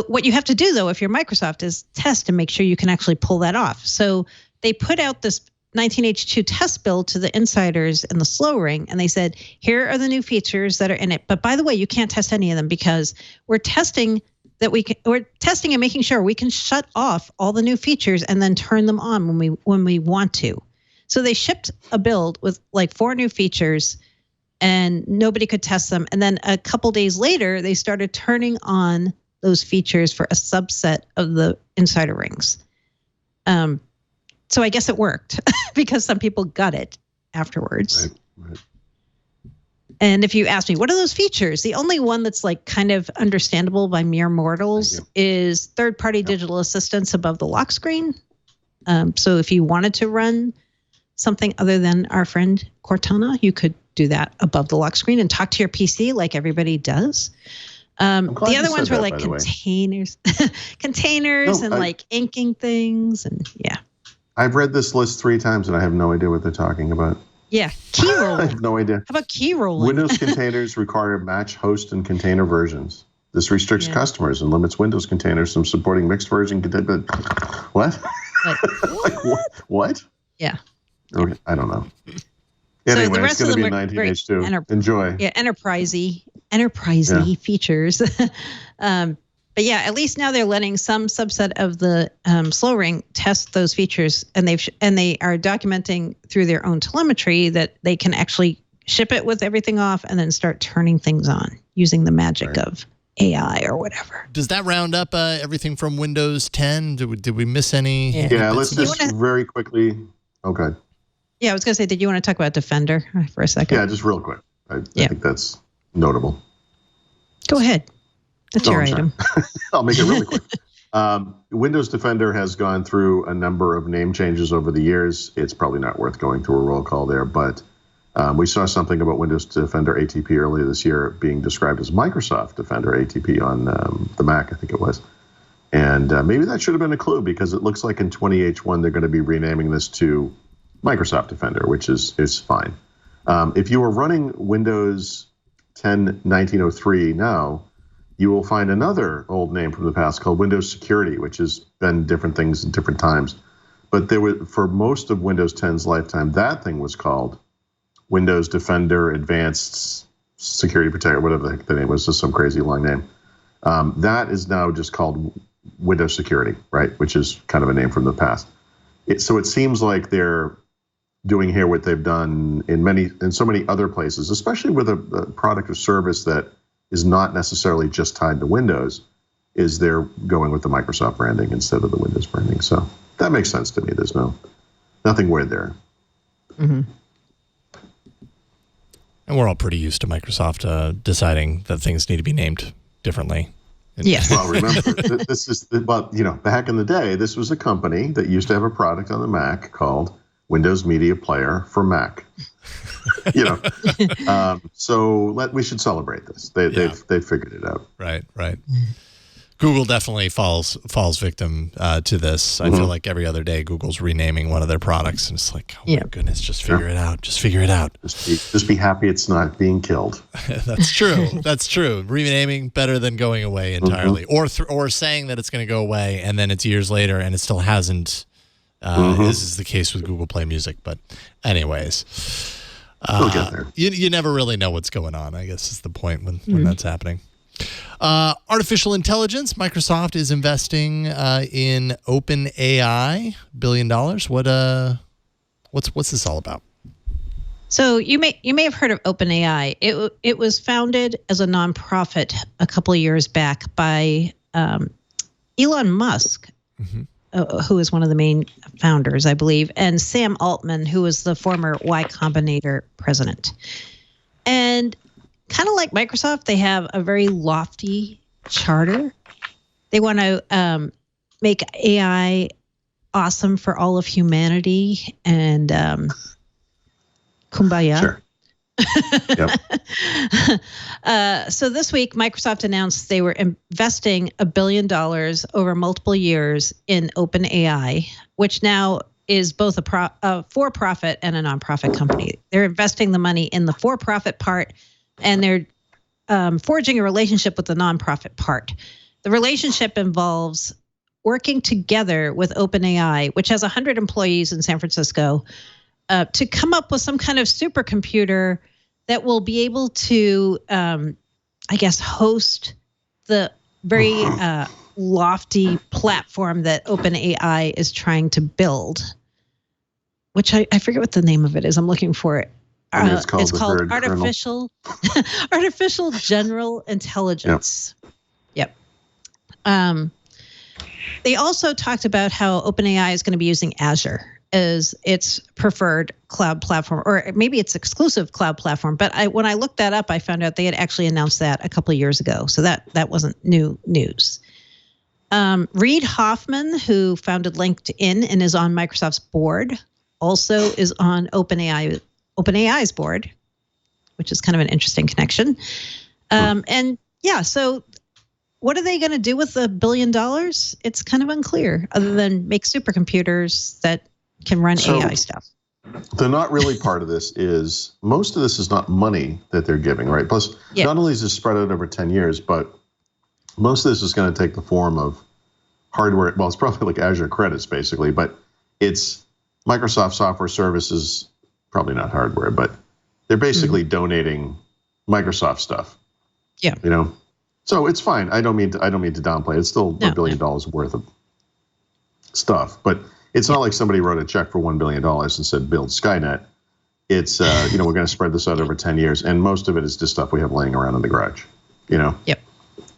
what you have to do, though, if you're Microsoft, is test and make sure you can actually pull that off. So they put out this 19H2 test build to the insiders in the slow ring, and they said, here are the new features that are in it. But by the way, you can't test any of them because we're testing and making sure we can shut off all the new features and then turn them on when we want to. So they shipped a build with like 4 new features, and nobody could test them. And then a couple days later, they started turning on those features for a subset of the insider rings. So I guess it worked because some people got it afterwards. Right. And if you ask me, what are those features? The only one that's like kind of understandable by mere mortals is third-party digital assistance above the lock screen. So if you wanted to run something other than our friend Cortana, you could do that above the lock screen and talk to your PC like everybody does. The other ones were like containers, like inking things, and yeah. I've read this list 3 times and I have no idea what they're talking about. Yeah, key rolling. I have no idea. How about key rolling? Windows containers require match host and container versions. This restricts customers and limits Windows containers from supporting mixed version. What? What? Yeah. Okay, I don't know. Anyway, so the rest it's going to be be 19H2. Enjoy. Yeah, enterprisey features. But yeah, at least now they're letting some subset of the slow ring test those features, and they are documenting through their own telemetry that they can actually ship it with everything off and then start turning things on using the magic of AI or whatever. Does that round up everything from Windows 10? Did we miss any? Yeah, let's just very quickly. Okay. Yeah, I was going to say, did you want to talk about Defender for a second? Yeah, just real quick. I think that's notable. Go ahead. That's your item. I'll make it really quick. Windows Defender has gone through a number of name changes over the years. It's probably not worth going through a roll call there, but we saw something about Windows Defender ATP earlier this year being described as Microsoft Defender ATP on the Mac, I think it was. And maybe that should have been a clue, because it looks like in 20H1 they're going to be renaming this to Microsoft Defender, which is fine. If you are running Windows 10 1903 now, you will find another old name from the past called Windows Security, which has been different things at different times. But there was, for most of Windows 10's lifetime, that thing was called Windows Defender Advanced Security Protector, whatever the heck the name was, just some crazy long name. That is now just called Windows Security, right? Which is kind of a name from the past. So it seems like they're doing here what they've done in so many other places, especially with a product or service that is not necessarily just tied to Windows, is they're going with the Microsoft branding instead of the Windows branding. So that makes sense to me. There's nothing weird there. Mm-hmm. And we're all pretty used to Microsoft deciding that things need to be named differently. Yes. Well, remember, this is, back in the day, this was a company that used to have a product on the Mac called Windows Media Player for Mac. So we should celebrate this. They've figured it out. Right. Google definitely falls victim to this. I feel like every other day Google's renaming one of their products, and it's like, oh my goodness, just figure it out. Just figure it out. Just be happy it's not being killed. That's true. That's true. Renaming better than going away entirely, or saying that it's going to go away and then it's years later and it still hasn't. This is the case with Google Play Music, but anyways, we'll get there. You never really know what's going on, I guess is the point when that's happening. Artificial intelligence. Microsoft is investing in OpenAI, $1 billion. What's this all about? So you may have heard of OpenAI. It was founded as a nonprofit a couple of years back by Elon Musk, who is one of the main founders, I believe, and Sam Altman, who was the former Y Combinator president. And kind of like Microsoft, they have a very lofty charter. They want to make AI awesome for all of humanity and kumbaya. Sure. So this week, Microsoft announced they were investing $1 billion over multiple years in OpenAI, which now is both a for-profit and a nonprofit company. They're investing the money in the for-profit part, and they're forging a relationship with the nonprofit part. The relationship involves working together with OpenAI, which has 100 employees in San Francisco, to come up with some kind of supercomputer that will be able to, host the very lofty platform that OpenAI is trying to build, which I forget what the name of it is. I'm looking for it. It's called artificial general intelligence. Yep. They also talked about how OpenAI is going to be using Azure as its preferred cloud platform, or maybe its exclusive cloud platform. But when I looked that up, I found out they had actually announced that a couple of years ago. So that wasn't new news. Reid Hoffman, who founded LinkedIn and is on Microsoft's board, also is on OpenAI's board, which is kind of an interesting connection. So what are they going to do with the $1 billion? It's kind of unclear, other than make supercomputers that can run AI stuff. The not really part of this is, most of this is not money that they're giving, right? Plus, not only is this spread out over 10 years, but most of this is going to take the form of hardware. Well, it's probably like Azure credits, basically, but it's Microsoft software services, probably not hardware, but they're basically donating Microsoft stuff. Yeah. So it's fine. I don't mean to downplay it. It's still $1 billion worth of stuff, but it's not like somebody wrote a check for $1 billion and said build Skynet. It's we're going to spread this out over 10 years, and most of it is just stuff we have laying around in the garage. Yep.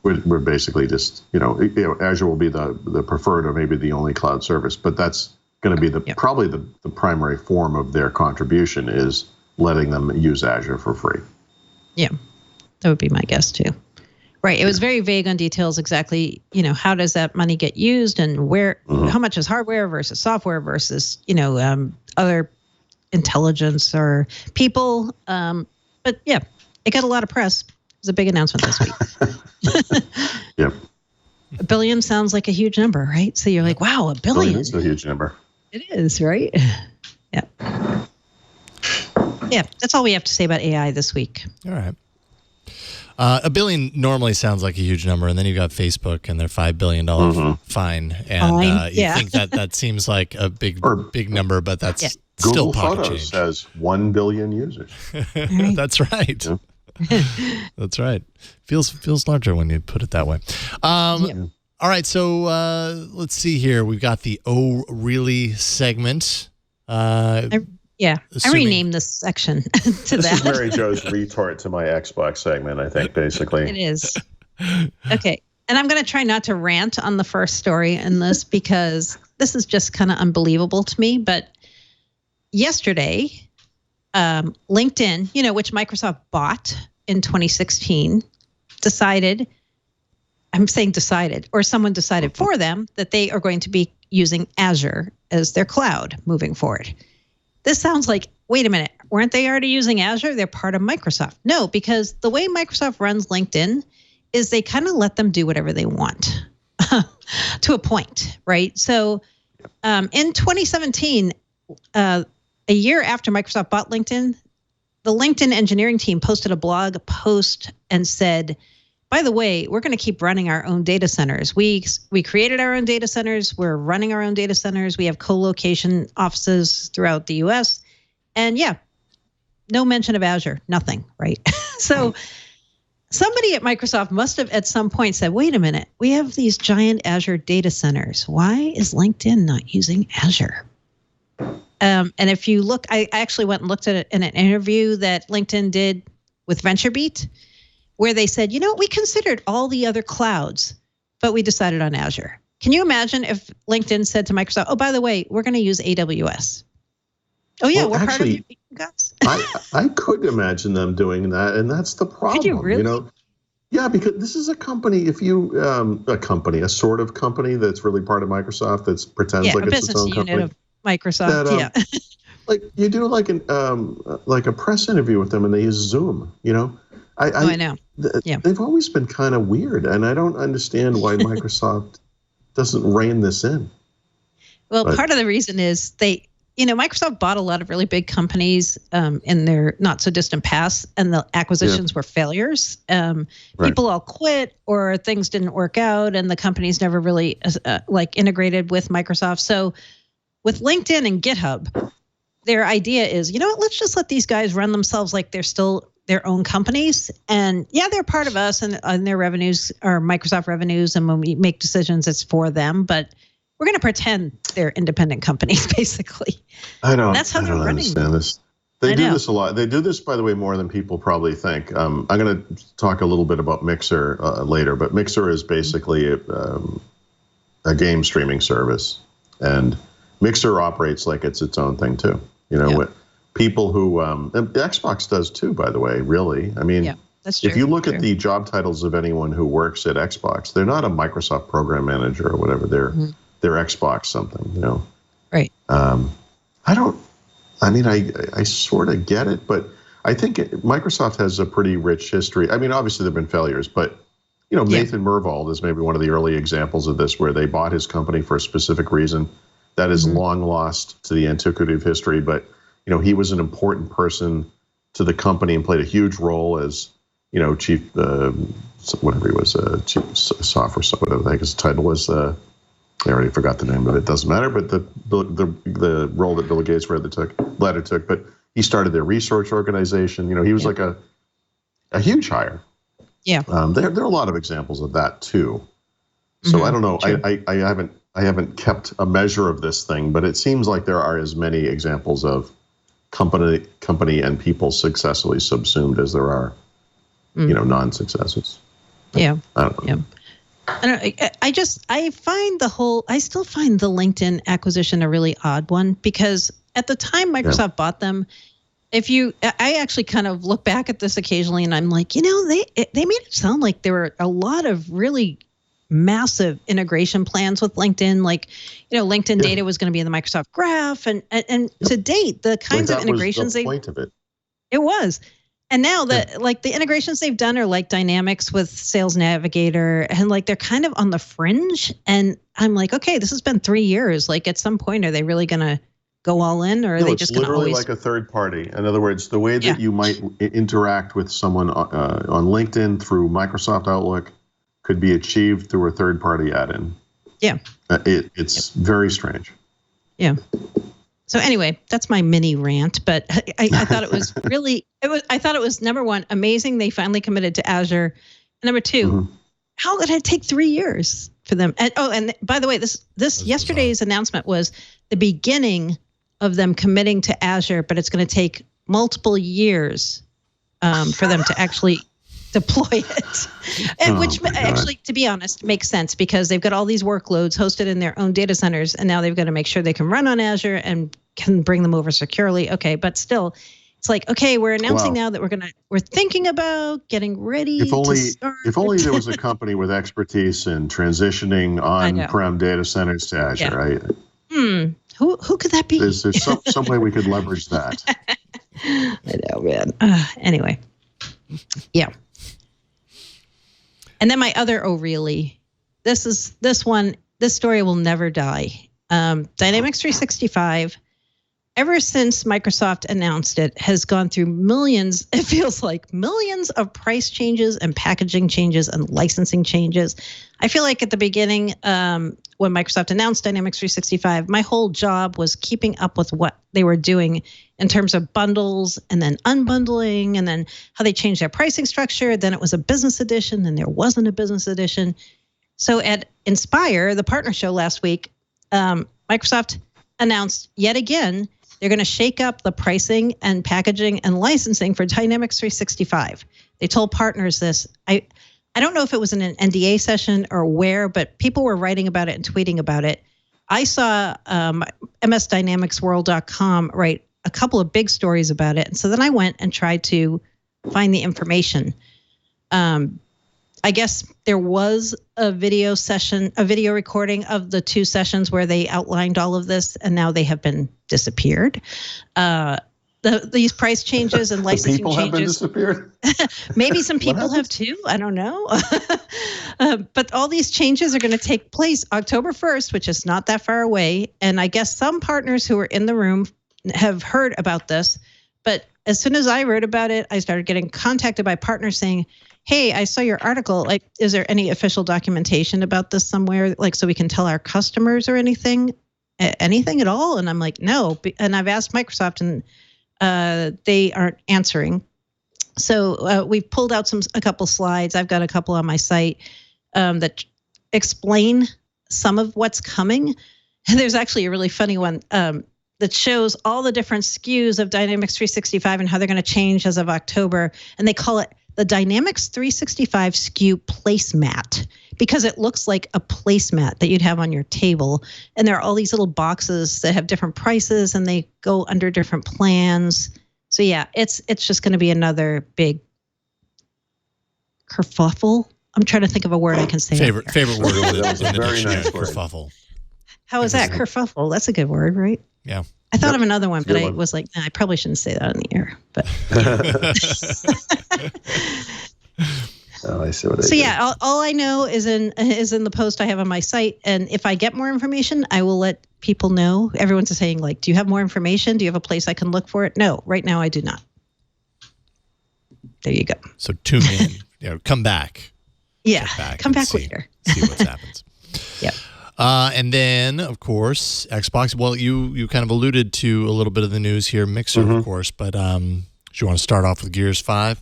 We're basically just Azure will be the preferred or maybe the only cloud service, but that's going to be probably the primary form of their contribution is letting them use Azure for free. Yeah, that would be my guess too. Right. It was very vague on details exactly, how does that money get used and where, how much is hardware versus software versus, other intelligence or people. But yeah, it got a lot of press. It was a big announcement this week. Yep. $1 billion sounds like a huge number, right? So you're like, wow, $1 billion. It's a huge number. It is, right? Yeah. Yeah, that's all we have to say about AI this week. All right. $1 billion normally sounds like a huge number, and then you got Facebook and their $5 billion fine, and you think that seems like a big number, but that's still Google pocket Photos change. has 1 billion users. That's right. Yeah. That's right. Feels larger when you put it that way. All right, so let's see here. We've got the "Oh Really" segment. I renamed this section to that. This is Mary Jo's retort to my Xbox segment, I think, basically. It is. Okay. And I'm going to try not to rant on the first story in this because this is just kind of unbelievable to me. But yesterday, LinkedIn, which Microsoft bought in 2016, decided, or someone decided for them that they are going to be using Azure as their cloud moving forward. This sounds like, wait a minute, weren't they already using Azure? They're part of Microsoft. No, because the way Microsoft runs LinkedIn is they kind of let them do whatever they want. to a point, right? So in 2017, a year after Microsoft bought LinkedIn, the LinkedIn engineering team posted a blog post and said, by the way, we're going to keep running our own data centers. We created our own data centers. We're running our own data centers. We have co-location offices throughout the US. And yeah, no mention of Azure, nothing, right? So somebody at Microsoft must have at some point said, wait a minute, we have these giant Azure data centers. Why is LinkedIn not using Azure? And if you look, I actually went and looked at it in an interview that LinkedIn did with VentureBeat, where they said, we considered all the other clouds, but we decided on Azure. Can you imagine if LinkedIn said to Microsoft, oh, by the way, we're going to use AWS? Oh, yeah, we're part of you guys. I could imagine them doing that, and that's the problem. Could you really? Yeah, because this is a company, a sort of company that's really part of Microsoft that pretends like it's its own company. Of Microsoft, that, like you do like a press interview with them and they use Zoom, I know. They've always been kind of weird, and I don't understand why Microsoft doesn't rein this in. Well, part of the reason is Microsoft bought a lot of really big companies in their not so distant past, and the acquisitions were failures. People all quit, or things didn't work out, and the companies never really integrated with Microsoft. So with LinkedIn and GitHub, their idea is, let's just let these guys run themselves like they're still their own companies. And yeah, they're part of us, and their revenues are Microsoft revenues. And when we make decisions, it's for them. But we're going to pretend they're independent companies, basically. I know. That's how they're running. Understand this. They do this a lot. They do this, by the way, more than people probably think. I'm going to talk a little bit about Mixer later, but Mixer is basically a game streaming service, and Mixer operates like it's its own thing too. People who and Xbox does too, by the way. Really, I mean, that's true. If you look at the job titles of anyone who works at Xbox, they're not a Microsoft program manager or whatever. They're Xbox something. Right. I sort of get it, but I think Microsoft has a pretty rich history. I mean, obviously there've been failures, but Nathan Myhrvold is maybe one of the early examples of this, where they bought his company for a specific reason that is long lost to the antiquity of history. But he was an important person to the company and played a huge role as chief, whatever he was, chief software, whatever I think his title was. I already forgot the name of it. It doesn't matter. But the role that Bill Gates later took. But he started their research organization. He was like a huge hire. Yeah. There are a lot of examples of that too. So I don't know. Sure. I haven't kept a measure of this thing, but it seems like there are as many examples of company and people successfully subsumed as there are, non-successes. Yeah. I don't know. Yeah. I still find the LinkedIn acquisition a really odd one, because at the time Microsoft bought them, I actually kind of look back at this occasionally and I'm like, they made it sound like there were a lot of really massive integration plans with LinkedIn. Like, LinkedIn data was going to be in the Microsoft Graph, and to date, the kinds of integrations the point of it. It was. And now the integrations they've done are like Dynamics with Sales Navigator, and like they're kind of on the fringe. And I'm like, okay, this has been 3 years. Like, at some point, are they really going to go all in, or are they just going to always? It's literally like a third party. In other words, the way that you might interact with someone on LinkedIn through Microsoft Outlook could be achieved through a third party add-in. Yeah. It's very strange. Yeah. So anyway, that's my mini rant, but I thought it was I thought it was, number one, amazing they finally committed to Azure. And number two, how did it take 3 years for them? And by the way, this yesterday's announcement was the beginning of them committing to Azure, but it's going to take multiple years for them to actually deploy it. And which actually, to be honest, makes sense, because they've got all these workloads hosted in their own data centers, and now they've got to make sure they can run on Azure and can bring them over securely. Okay, but still, it's like, okay, we're announcing now that we're thinking about getting ready to start. If only there was a company with expertise in transitioning on-prem data centers to Azure, right? Who could that be? There's some way we could leverage that. I know, man. Anyway, yeah. And then my other really this story will never die. Dynamics 365, ever since Microsoft announced it, has gone through millions, it feels like millions of price changes and packaging changes and licensing changes. I feel like at the beginning, when Microsoft announced Dynamics 365, my whole job was keeping up with what they were doing in terms of bundles and then unbundling and then how they changed their pricing structure. Then it was a business edition, then there wasn't a business edition. So at Inspire, the partner show last week, Microsoft announced yet again they're going to shake up the pricing and packaging and licensing for Dynamics 365. They told partners this. I don't know if it was in an NDA session or where, but people were writing about it and tweeting about it. I saw msdynamicsworld.com write a couple of big stories about it. And so then I went and tried to find the information. I guess there was a video recording of the two sessions where they outlined all of this, and now they have been disappeared. These price changes and licensing people changes. Have been disappeared? Maybe some people have too. I don't know. But all these changes are going to take place October 1st, which is not that far away. And I guess some partners who were in the room have heard about this. But as soon as I wrote about it, I started getting contacted by partners saying, hey, I saw your article. Like, is there any official documentation about this somewhere? Like, so we can tell our customers or anything at all? And I'm like, no. And I've asked Microsoft and they aren't answering. So we've pulled out a couple slides. I've got a couple on my site that explain some of what's coming. And there's actually a really funny one that shows all the different SKUs of Dynamics 365 and how they're going to change as of October. And they call it the Dynamics 365 SKU placemat because it looks like a placemat that you'd have on your table. And there are all these little boxes that have different prices and they go under different plans. So yeah, it's just going to be another big kerfuffle. I'm trying to think of a word I can say. Favorite word in That was a very nice word. Kerfuffle. How is that? Kerfuffle. That's a good word, right? Yeah. I thought of another one, but I one. was like, nah, I probably shouldn't say that on the air. But Oh, I see what I so did. yeah, all I know is in the post I have on my site, and if I get more information, I will let people know. Everyone's saying like, do you have more information? Do you have a place I can look for it? No, right now I do not. There you go. So tune in. Come back. Yeah, come back see, later. See what happens. Yep. And then, of course, Xbox. Well, you kind of alluded to a little bit of the news here, Mixer, of course. But do you want to start off with Gears 5?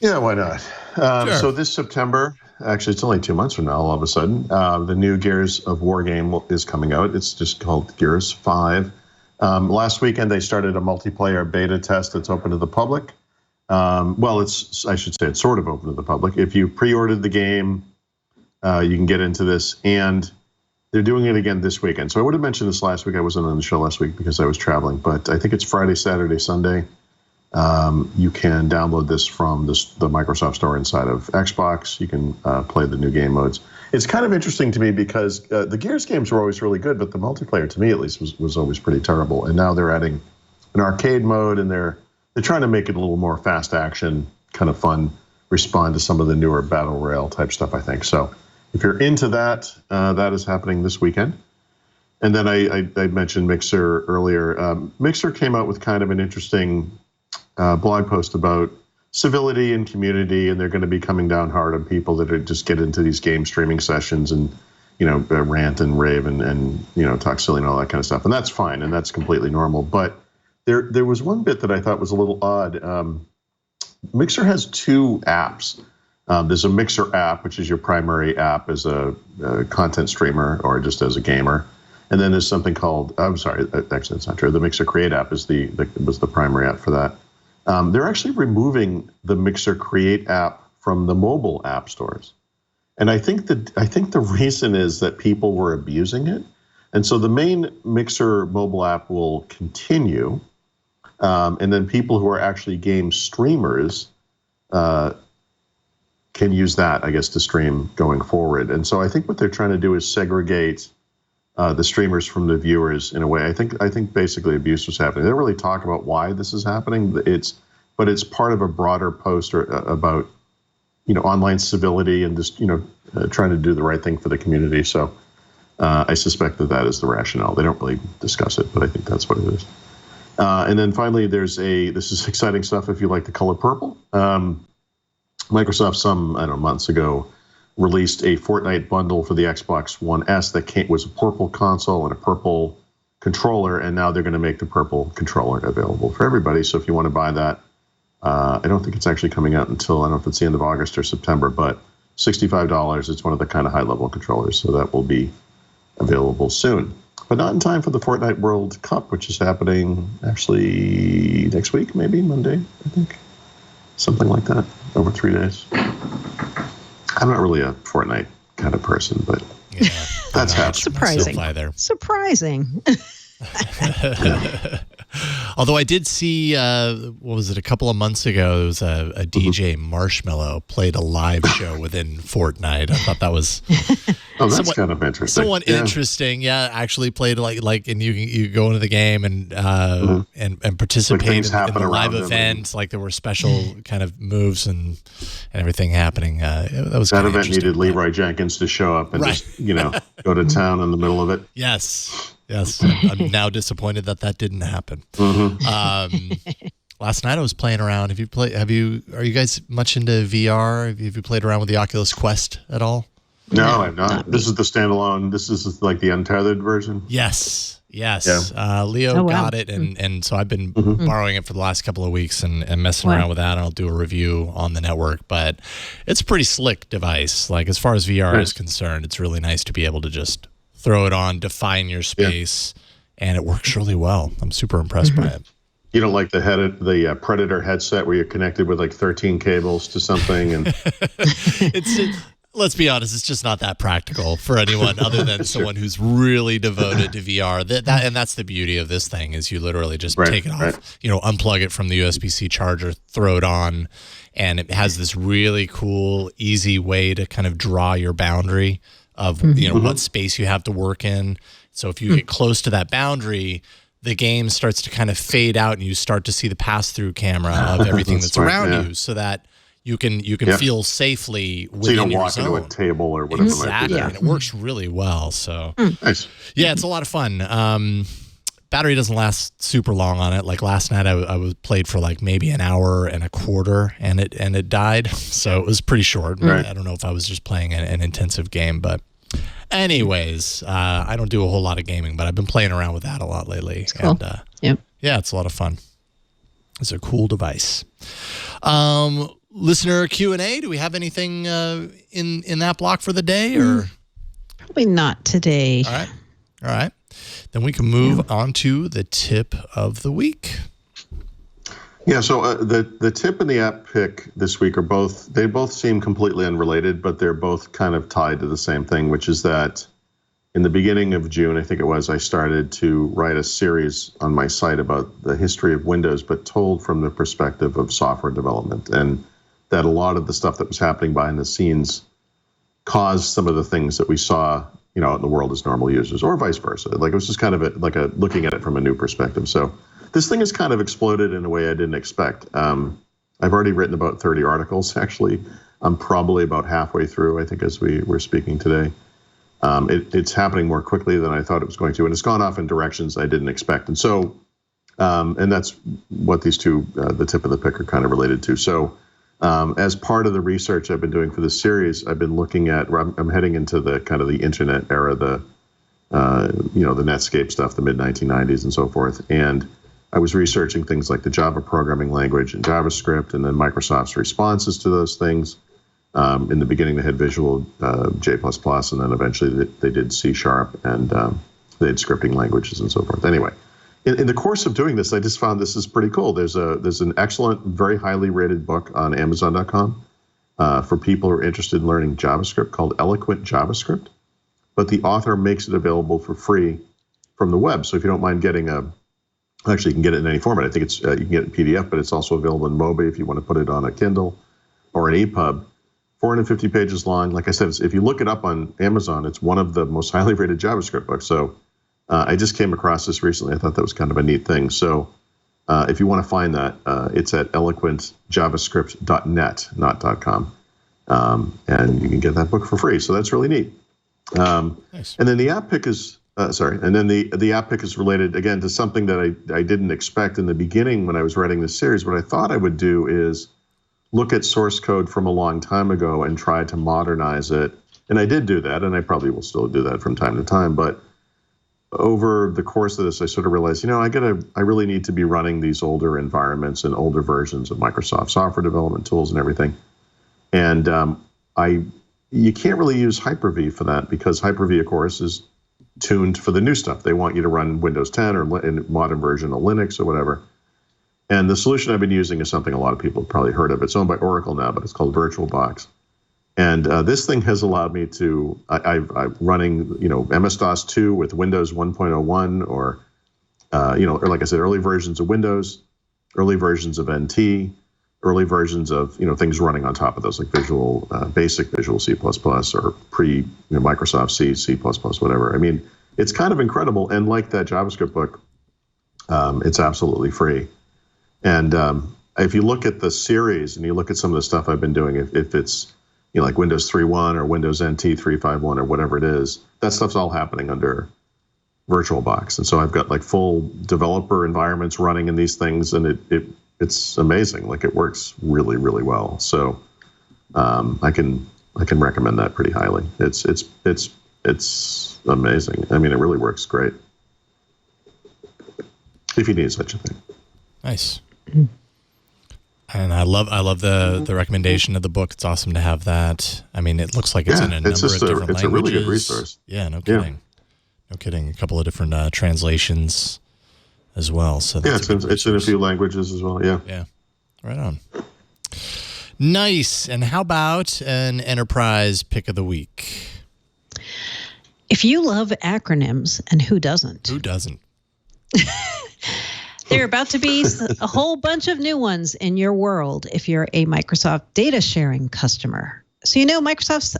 Yeah, why not? Sure. So this September, actually, it's only 2 months from now. All of a sudden, the new Gears of War game is coming out. It's just called Gears 5. Last weekend, they started a multiplayer beta test that's open to the public. I should say it's sort of open to the public. If you pre-ordered the game, you can get into this, and they're doing it again this weekend. So I would have mentioned this last week. I wasn't on the show last week because I was traveling, but I think it's Friday, Saturday, Sunday. You can download this from the Microsoft Store inside of Xbox. You can play the new game modes. It's kind of interesting to me because the Gears games were always really good, but the multiplayer, to me at least, was always pretty terrible. And now they're adding an arcade mode, and they're trying to make it a little more fast action, kind of fun, respond to some of the newer battle royale type stuff, I think. So if you're into that, that is happening this weekend. And then I mentioned Mixer earlier. Mixer came out with kind of an interesting blog post about civility and community, and they're going to be coming down hard on people that just get into these game streaming sessions and, rant and rave and talk silly and all that kind of stuff. And that's fine, and that's completely normal. But there was one bit that I thought was a little odd. Mixer has two apps. There's a Mixer app, which is your primary app as a content streamer or just as a gamer. And then there's something called, actually that's not true. The Mixer Create app was the primary app for that. They're actually removing the Mixer Create app from the mobile app stores. And I think the reason is that people were abusing it. And so the main Mixer mobile app will continue. And then people who are actually game streamers can use that, I guess, to stream going forward. And so I think what they're trying to do is segregate the streamers from the viewers in a way. I think basically abuse was happening. They don't really talk about why this is happening. But it's part of a broader post about online civility and just, trying to do the right thing for the community. So I suspect that is the rationale. They don't really discuss it, but I think that's what it is. And then finally, this is exciting stuff if you like the color purple. Microsoft, months ago, released a Fortnite bundle for the Xbox One S that was a purple console and a purple controller, and now they're going to make the purple controller available for everybody. So if you want to buy that, I don't think it's actually coming out until, I don't know if it's the end of August or September, but $65. It's one of the kind of high-level controllers, so that will be available soon. But not in time for the Fortnite World Cup, which is happening actually next week, maybe Monday, I think. Something like that, over 3 days. I'm not really a Fortnite kind of person, but that's happening. Surprising. Although I did see, what was it, a couple of months ago, there was a DJ Marshmallow played a live show within Fortnite. I thought that was that's kind of interesting. Somewhat interesting. Yeah, actually played like, and you go into the game and participate in the live event. Like there were special kind of moves and everything happening. That event needed Leroy Jenkins to show up and just go to town in the middle of it. Yes. I'm now disappointed that didn't happen. Last night I was playing around. Are you guys much into VR? Have you played around with the Oculus Quest at all? No, I'm not. This is the standalone. This is like the untethered version. Yes. Leo got it, and so I've been borrowing it for the last couple of weeks and messing around with that, and I'll do a review on the network. But it's a pretty slick device. Like as far as VR is concerned, it's really nice to be able to just throw it on, define your space, and it works really well. I'm super impressed by it. You don't like the Predator headset where you're connected with like 13 cables to something, and let's be honest, it's just not that practical for anyone other than someone who's really devoted to VR. And that's the beauty of this thing is you literally just take it off, unplug it from the USB-C charger, throw it on, and it has this really cool, easy way to kind of draw your boundary of what space you have to work in. So if you get close to that boundary, the game starts to kind of fade out and you start to see the pass-through camera of everything that's around you so that you can feel safely within your zone. So you don't walk into a table or whatever. Exactly, and it works really well. So nice. Yeah, it's a lot of fun. Battery doesn't last super long on it. Like last night, I was played for like maybe an hour and a quarter, and it died. So it was pretty short. I don't know if I was just playing an intensive game, but anyways, I don't do a whole lot of gaming, but I've been playing around with that a lot lately. It's cool. And yeah, it's a lot of fun. It's a cool device. Listener Q&A. Do we have anything in that block for the day, or probably not today? All right. Then we can move on to the tip of the week. Yeah, so the tip and the app pick this week they both seem completely unrelated, but they're both kind of tied to the same thing, which is that in the beginning of June, I think it was, I started to write a series on my site about the history of Windows, but told from the perspective of software development, and that a lot of the stuff that was happening behind the scenes caused some of the things that we saw out in the world as normal users, or vice versa. Like it was just kind of like looking at it from a new perspective. So this thing has kind of exploded in a way I didn't expect. I've already written about 30 articles, actually. I'm probably about halfway through, I think, as we were speaking today. It's happening more quickly than I thought it was going to, and it's gone off in directions I didn't expect. And so, and that's what these two, the tip of the pick, are kind of related to. So as part of the research I've been doing for this series, I've been looking at, I'm heading into the kind of the internet era, the Netscape stuff, the mid-1990s and so forth. And I was researching things like the Java programming language and JavaScript, and then Microsoft's responses to those things. In the beginning, they had Visual J++, and then eventually they did C#, and they had scripting languages and so forth. Anyway, in the course of doing this, I just found this is pretty cool. There's an excellent, very highly rated book on Amazon.com for people who are interested in learning JavaScript called Eloquent JavaScript, but the author makes it available for free from the web. So if you don't mind getting actually you can get it in any format. I think it's you can get it in PDF, but it's also available in MOBI if you want to put it on a Kindle or an EPUB. 450 pages long. Like I said, if you look it up on Amazon, it's one of the most highly rated JavaScript books. So I just came across this recently. I thought that was kind of a neat thing. So if you want to find that, it's at eloquentjavascript.net, not .com. And you can get that book for free. So that's really neat. Nice. And then the app pick is, the app pick is related, again, to something that I didn't expect in the beginning when I was writing this series. What I thought I would do is look at source code from a long time ago and try to modernize it. And I did do that, and I probably will still do that from time to time. But over the course of this, I sort of realized, I really need to be running these older environments and older versions of Microsoft software development tools and everything. And you can't really use Hyper-V for that, because Hyper-V, of course, is tuned for the new stuff. They want you to run Windows 10 or in modern version of Linux or whatever. And the solution I've been using is something a lot of people have probably heard of. It's owned by Oracle now, but it's called VirtualBox. And this thing has allowed me to, I'm running, MS-DOS 2 with Windows 1.01 or like I said, early versions of Windows, early versions of NT, early versions of, things running on top of those, like basic Visual C++ or Microsoft C, whatever. I mean, it's kind of incredible. And like that JavaScript book, it's absolutely free. And if you look at the series and you look at some of the stuff I've been doing, if it's, like Windows 3.1 or Windows NT 3.5.1 or whatever it is, that stuff's all happening under VirtualBox. And so I've got like full developer environments running in these things, and it's amazing. Like, it works really, really well. So I can recommend that pretty highly. It's amazing. I mean, it really works great if you need such a thing. Nice. And I love the recommendation of the book. It's awesome to have that. I mean, it looks like it's in a number of different languages. It's a really good resource. Yeah, no kidding. Yeah. No kidding. A couple of different translations as well. So it's in a few languages as well. Yeah. Yeah. Right on. Nice. And how about an enterprise pick of the week? If you love acronyms, and who doesn't? Who doesn't? There are about to be a whole bunch of new ones in your world if you're a Microsoft data sharing customer. So, Microsoft's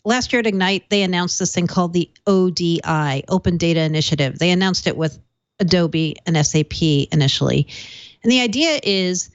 last year at Ignite, they announced this thing called the ODI, Open Data Initiative. They announced it with Adobe and SAP initially. And the idea is,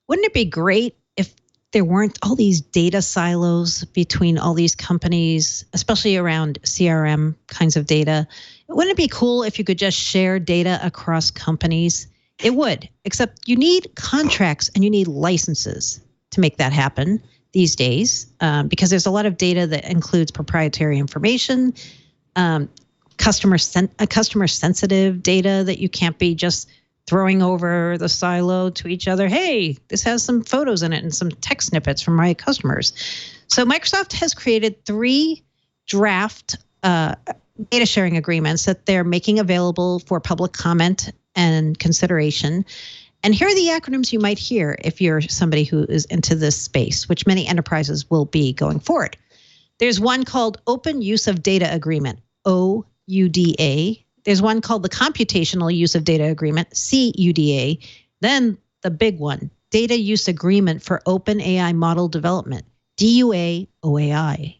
wouldn't it be great if there weren't all these data silos between all these companies, especially around CRM kinds of data? Wouldn't it be cool if you could just share data across companies? It would, except you need contracts and you need licenses to make that happen these days, because there's a lot of data that includes proprietary information, customer sensitive data that you can't be just throwing over the silo to each other. Hey, this has some photos in it and some text snippets from my customers. So Microsoft has created 3 draft data sharing agreements that they're making available for public comment and consideration. And here are the acronyms you might hear if you're somebody who is into this space, which many enterprises will be going forward. There's one called Open Use of Data Agreement, OUDA. There's one called the Computational Use of Data Agreement, CUDA. Then the big one, Data Use Agreement for Open AI Model Development, DUA-OAI.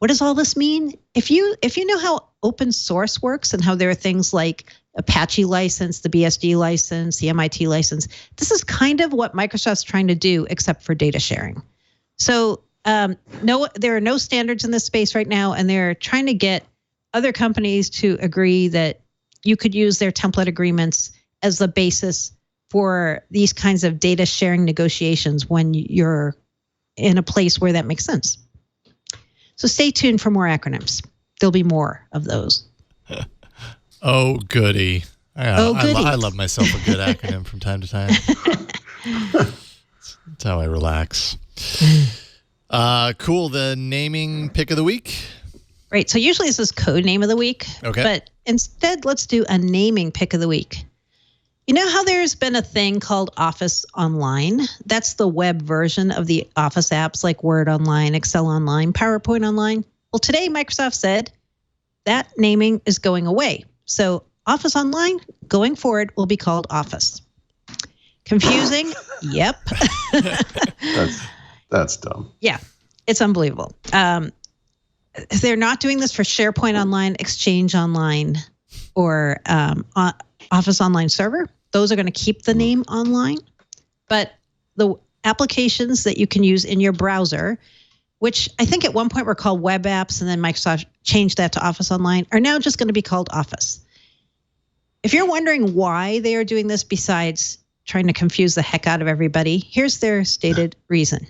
What does all this mean? If you know how open source works and how there are things like Apache license, the BSD license, the MIT license, this is kind of what Microsoft's trying to do, except for data sharing. So there are no standards in this space right now, and they're trying to get other companies to agree that you could use their template agreements as the basis for these kinds of data sharing negotiations when you're in a place where that makes sense. So stay tuned for more acronyms. There'll be more of those. Oh, goody. Goody. I love myself a good acronym from time to time. That's how I relax. Cool. The naming pick of the week? Right. So usually this is code name of the week. Okay. But instead, let's do a naming pick of the week. You know how there's been a thing called Office Online? That's the web version of the Office apps like Word Online, Excel Online, PowerPoint Online. Well, today Microsoft said that naming is going away. So Office Online, going forward, will be called Office. Confusing? Yep. That's dumb. Yeah, it's unbelievable. They're not doing this for SharePoint Online, Exchange Online, or Office Online Server. Those are going to keep the name online. But the applications that you can use in your browser, which I think at one point were called web apps, and then Microsoft changed that to Office Online, are now just going to be called Office. If you're wondering why they are doing this besides trying to confuse the heck out of everybody, here's their stated reason.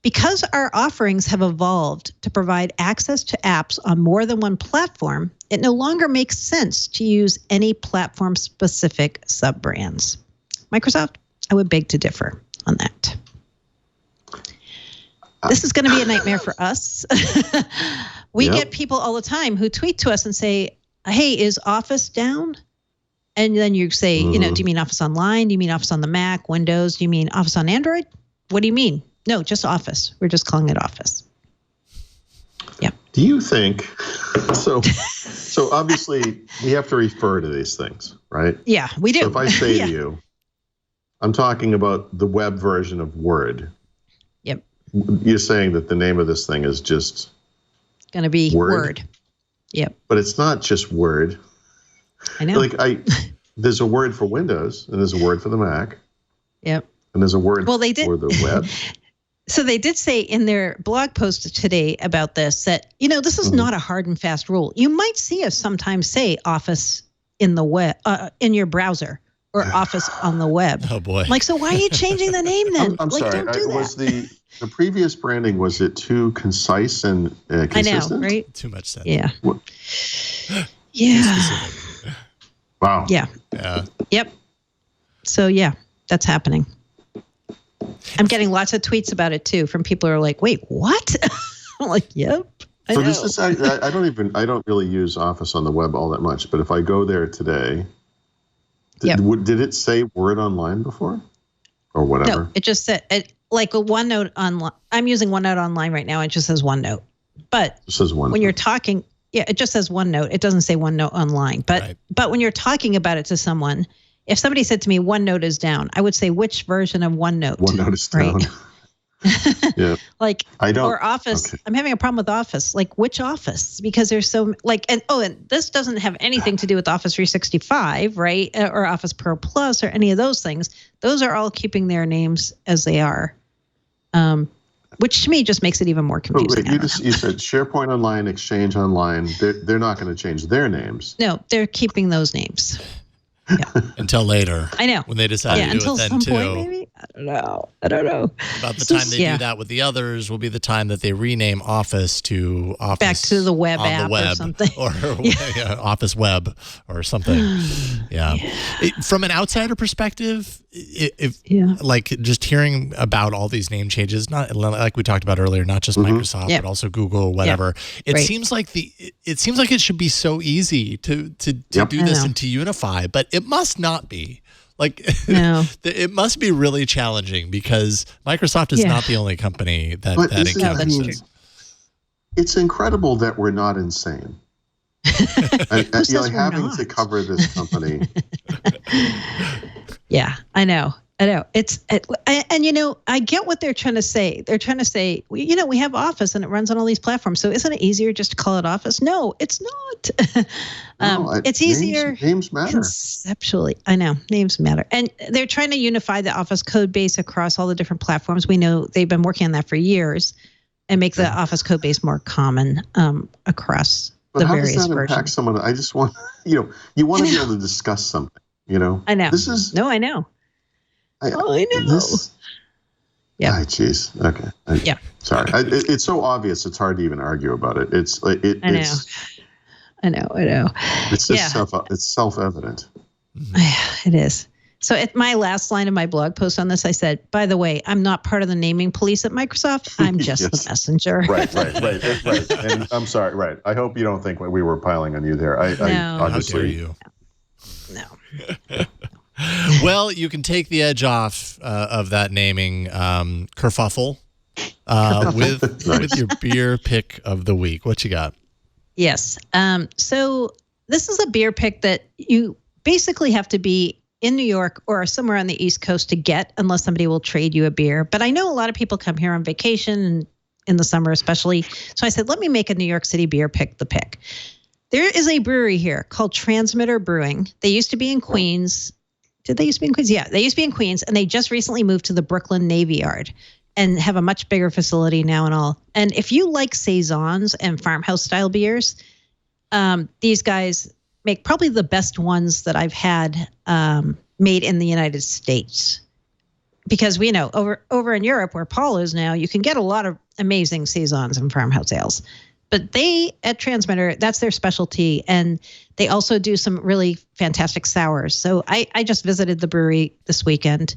Because our offerings have evolved to provide access to apps on more than one platform, it no longer makes sense to use any platform-specific sub-brands. Microsoft, I would beg to differ on that. This is going to be a nightmare for us. We get people all the time who tweet to us and say, hey, is Office down? And then you say, do you mean Office Online? Do you mean Office on the Mac, Windows? Do you mean Office on Android? What do you mean? No, just Office. We're just calling it Office. Yeah. Do you think, so obviously we have to refer to these things, right? Yeah, we do. So if I say to you, I'm talking about the web version of Word. Yep. You're saying that the name of this thing is just going to be Word. Yep. But it's not just Word. I know. There's a Word for Windows, and there's a Word for the Mac. Yep. And there's a Word for the web. So they did say in their blog post today about this that, this is not a hard and fast rule. You might see us sometimes say Office in the web, in your browser, or Office on the web. Oh boy! So why are you changing the name then? I'm sorry. Don't do that. Was the previous branding, was it too concise and consistent? I know, right? Too much sense. Yeah. What? Yeah. Wow. Yeah. Yep. So that's happening. I'm getting lots of tweets about it too from people who are like, "Wait, what?" I'm like, "Yep." I know. I don't really use Office on the web all that much, but if I go there today, did it say Word Online before, or whatever? No, it just said like a OneNote online. I'm using OneNote Online right now. It just says OneNote, but it says OneNote. When you're talking, it just says OneNote. It doesn't say OneNote Online, but when you're talking about it to someone. If somebody said to me, OneNote is down, I would say, which version of OneNote? OneNote is down. Yeah. I don't. Or Office. Okay. I'm having a problem with Office. Which Office? Because there's so and this doesn't have anything to do with Office 365, right? Or Office Pro Plus or any of those things. Those are all keeping their names as they are, which to me just makes it even more confusing. You said SharePoint Online, Exchange Online. They're not going to change their names. No, they're keeping those names. Yeah. Until later. I know. When they decide to do it then too. Point, maybe? I don't know. About the time they do that with the others will be the time that they rename Office to Office. Back to the web on app the web, or something. Or Office Web or something. Yeah. From an outsider perspective, just hearing about all these name changes, not like we talked about earlier, not just Microsoft, but also Google, whatever. It seems like it should be so easy to do this and to unify, but it must not be. It must be really challenging because Microsoft is not the only company that encounters this. It's incredible that we're not insane. Having to cover this company. Yeah, I know. It's I get what they're trying to say. They're trying to say, we have Office and it runs on all these platforms. So isn't it easier just to call it Office? No, it's not. It's easier. Names matter. Conceptually, I know names matter, and they're trying to unify the Office code base across all the different platforms. We know they've been working on that for years, and make the Office code base more common across the various versions. How does that impact someone? I just want you want to be able to discuss something. I know. I know. I know. Yeah. Jeez. Okay. Sorry. It's so obvious. It's hard to even argue about it. I know. It's just it's self-evident. It is. So at my last line of my blog post on this, I said, by the way, I'm not part of the naming police at Microsoft. I'm just the messenger. Right. And I'm sorry. Right. I hope you don't think we were piling on you there. No. Obviously. How dare you? No. Well, you can take the edge off of that naming, Kerfuffle, with your beer pick of the week. What you got? Yes. So this is a beer pick that you basically have to be in New York or somewhere on the East Coast to get, unless somebody will trade you a beer. But I know a lot of people come here on vacation, and in the summer especially. So I said, let me make a New York City beer pick the pick. There is a brewery here called Transmitter Brewing. They used to be in Queens. Did they used to be in Queens? Yeah, they used to be in Queens, and they just recently moved to the Brooklyn Navy Yard and have a much bigger facility now and all. And if you like saisons and farmhouse style beers, these guys make probably the best ones that I've had made in the United States. Because we know over in Europe, where Paul is now, you can get a lot of amazing saisons and farmhouse ales. But they, at Transmitter, that's their specialty. And they also do some really fantastic sours. So I just visited the brewery this weekend,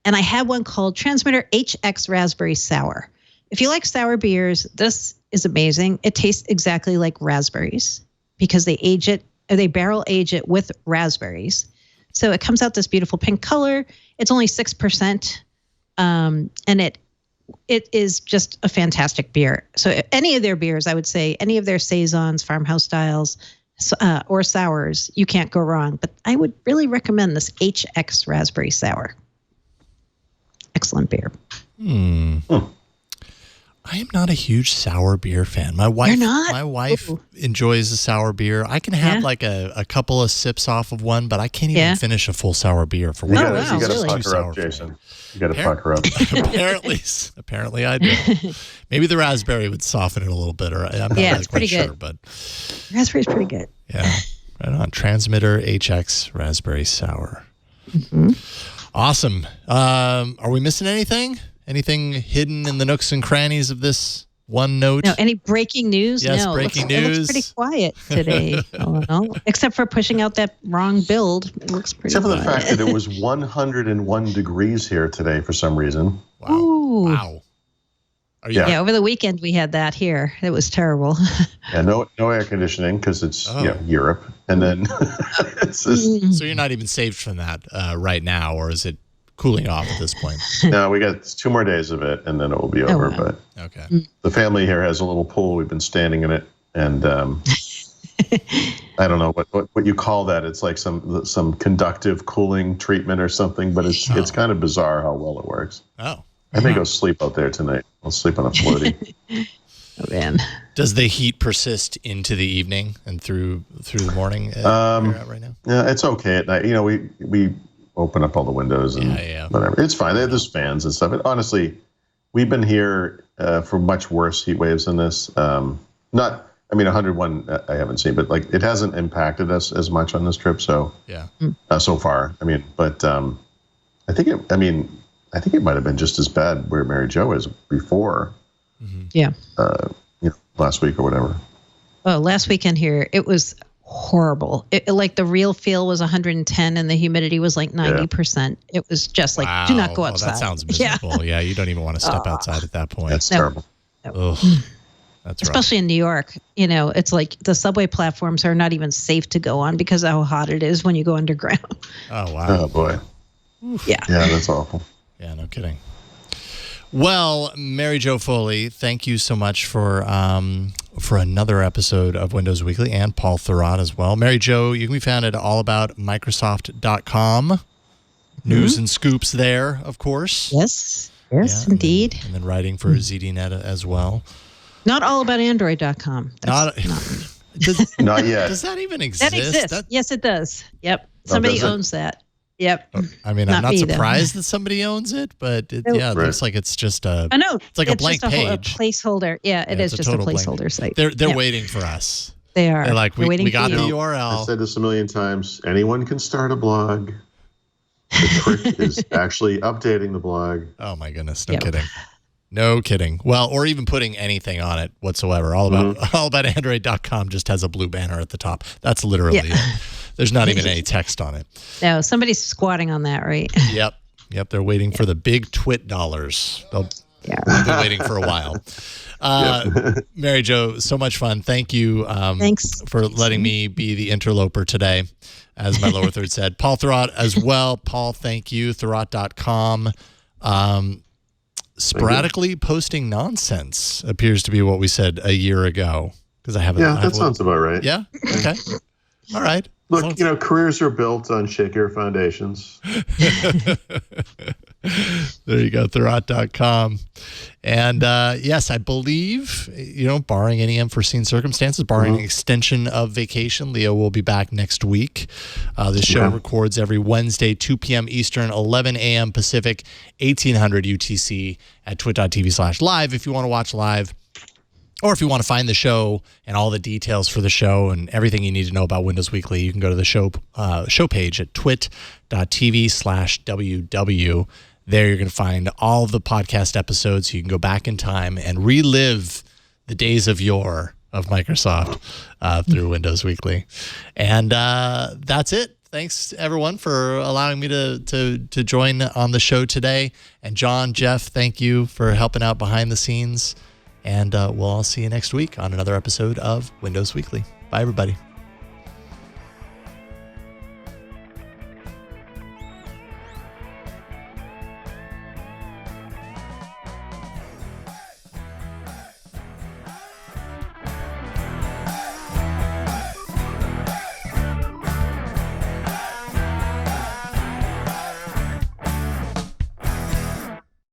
and I had one called Transmitter HX Raspberry Sour. If you like sour beers, this is amazing. It tastes exactly like raspberries because they barrel age it with raspberries. So it comes out this beautiful pink color. It's only 6%. And it is just a fantastic beer. So any of their beers, I would say, any of their saisons, farmhouse styles, or sours, you can't go wrong. But I would really recommend this HX Raspberry Sour. Excellent beer. I am not a huge sour beer fan. My wife, You're not? My wife enjoys a sour beer. I can have like a couple of sips off of one, but I can't even finish a full sour beer for one. You got to really? fuck her up, Jason. You got to fuck her up. Apparently I do. Maybe the raspberry would soften it a little bit, or I'm not really quite sure. But raspberry's pretty good. Yeah, right on. Transmitter HX Raspberry Sour. Awesome. Are we missing anything? Anything hidden in the nooks and crannies of this one note? No, any breaking news? Yes, no, breaking It news. looks pretty quiet today. Except for pushing out that wrong build. It looks pretty Except for the quiet. fact that it was 101 degrees here today for some reason. Wow. Ooh. Wow. Yeah, over the weekend we had that here. It was terrible. Yeah, no air conditioning because it's Europe. And then it's just, So you're not even saved from that right now, or is it cooling off at this point? no, we got 2 more days of it and then it will be over. wow. But Okay. the family here has a little pool. We've been standing in it, and I don't know what you call that. It's like some conductive cooling treatment or something, but it's kind of bizarre how well it works. Oh. I may go sleep out there tonight. I'll sleep on a floaty. Oh, man. Does the heat persist into the evening and through the morning? Where you're at right now? Yeah, it's okay at night. You know, we open up all the windows and whatever. It's fine. There's fans and stuff. And honestly, we've been here for much worse heat waves than this. 101 I haven't seen, but like it hasn't impacted us as much on this trip. So so far. I mean, but I think it might have been just as bad where Mary Jo is before. Yeah. Last week or whatever. Oh, last weekend here, it was horrible. Like the real feel was 110 and the humidity was like 90%. It was just like, do not go outside. That sounds miserable. Yeah, you don't even want to step outside at that point. That's terrible. Ugh, that's especially in New York. You know, it's like the subway platforms are not even safe to go on because of how hot it is when you go underground. Oh, wow. Oh, boy. Yeah. Yeah, that's awful. Yeah, no kidding. Well, Mary Jo Foley, thank you so much for another episode of Windows Weekly, and Paul Thurrott as well. Mary Jo, you can be found at allaboutmicrosoft.com. News and scoops there, of course. Yes, indeed. And then writing for ZDNet as well. Not allaboutandroid.com. Not yet. Does that even exist? That exists. Yes, it does. Yep. Somebody owns that. Yep. I mean, I'm not surprised that somebody owns it, but it looks like it's just a. I know. It's like a blank just page. A placeholder. Yeah, it is just a placeholder site. They're waiting for us. They are. They're like, we got the URL. I said this a million times. Anyone can start a blog. The trick is actually updating the blog. Oh my goodness! No kidding. No kidding. Well, or even putting anything on it whatsoever. Allaboutandroid.com just has a blue banner at the top. That's literally it. There's not even any text on it. No, somebody's squatting on that, right? Yep. They're waiting for the big twit dollars. They'll be waiting for a while. Mary Jo, so much fun. Thank you. Thanks for letting me be the interloper today, as my lower third said. Paul Thurrott as well. Paul, thank you. Thurrott.com. Sporadically posting nonsense appears to be what we said a year ago. Because I haven't. Yeah, that sounds about right. Yeah. Okay. All right. Look, careers are built on shakier foundations. There you go, Thurrott.com. And yes, I believe, barring any unforeseen circumstances, barring an extension of vacation, Leo will be back next week. This show records every Wednesday, 2 p.m. Eastern, 11 a.m. Pacific, 1800 UTC at twit.tv/live if you want to watch live. Or if you want to find the show and all the details for the show and everything you need to know about Windows Weekly, you can go to the show page at twit.tv/WW. There you're going to find all of the podcast episodes. You can go back in time and relive the days of yore of Microsoft through Windows Weekly. And that's it. Thanks, everyone, for allowing me to join on the show today. And John, Jeff, thank you for helping out behind the scenes. And we'll all see you next week on another episode of Windows Weekly. Bye, everybody.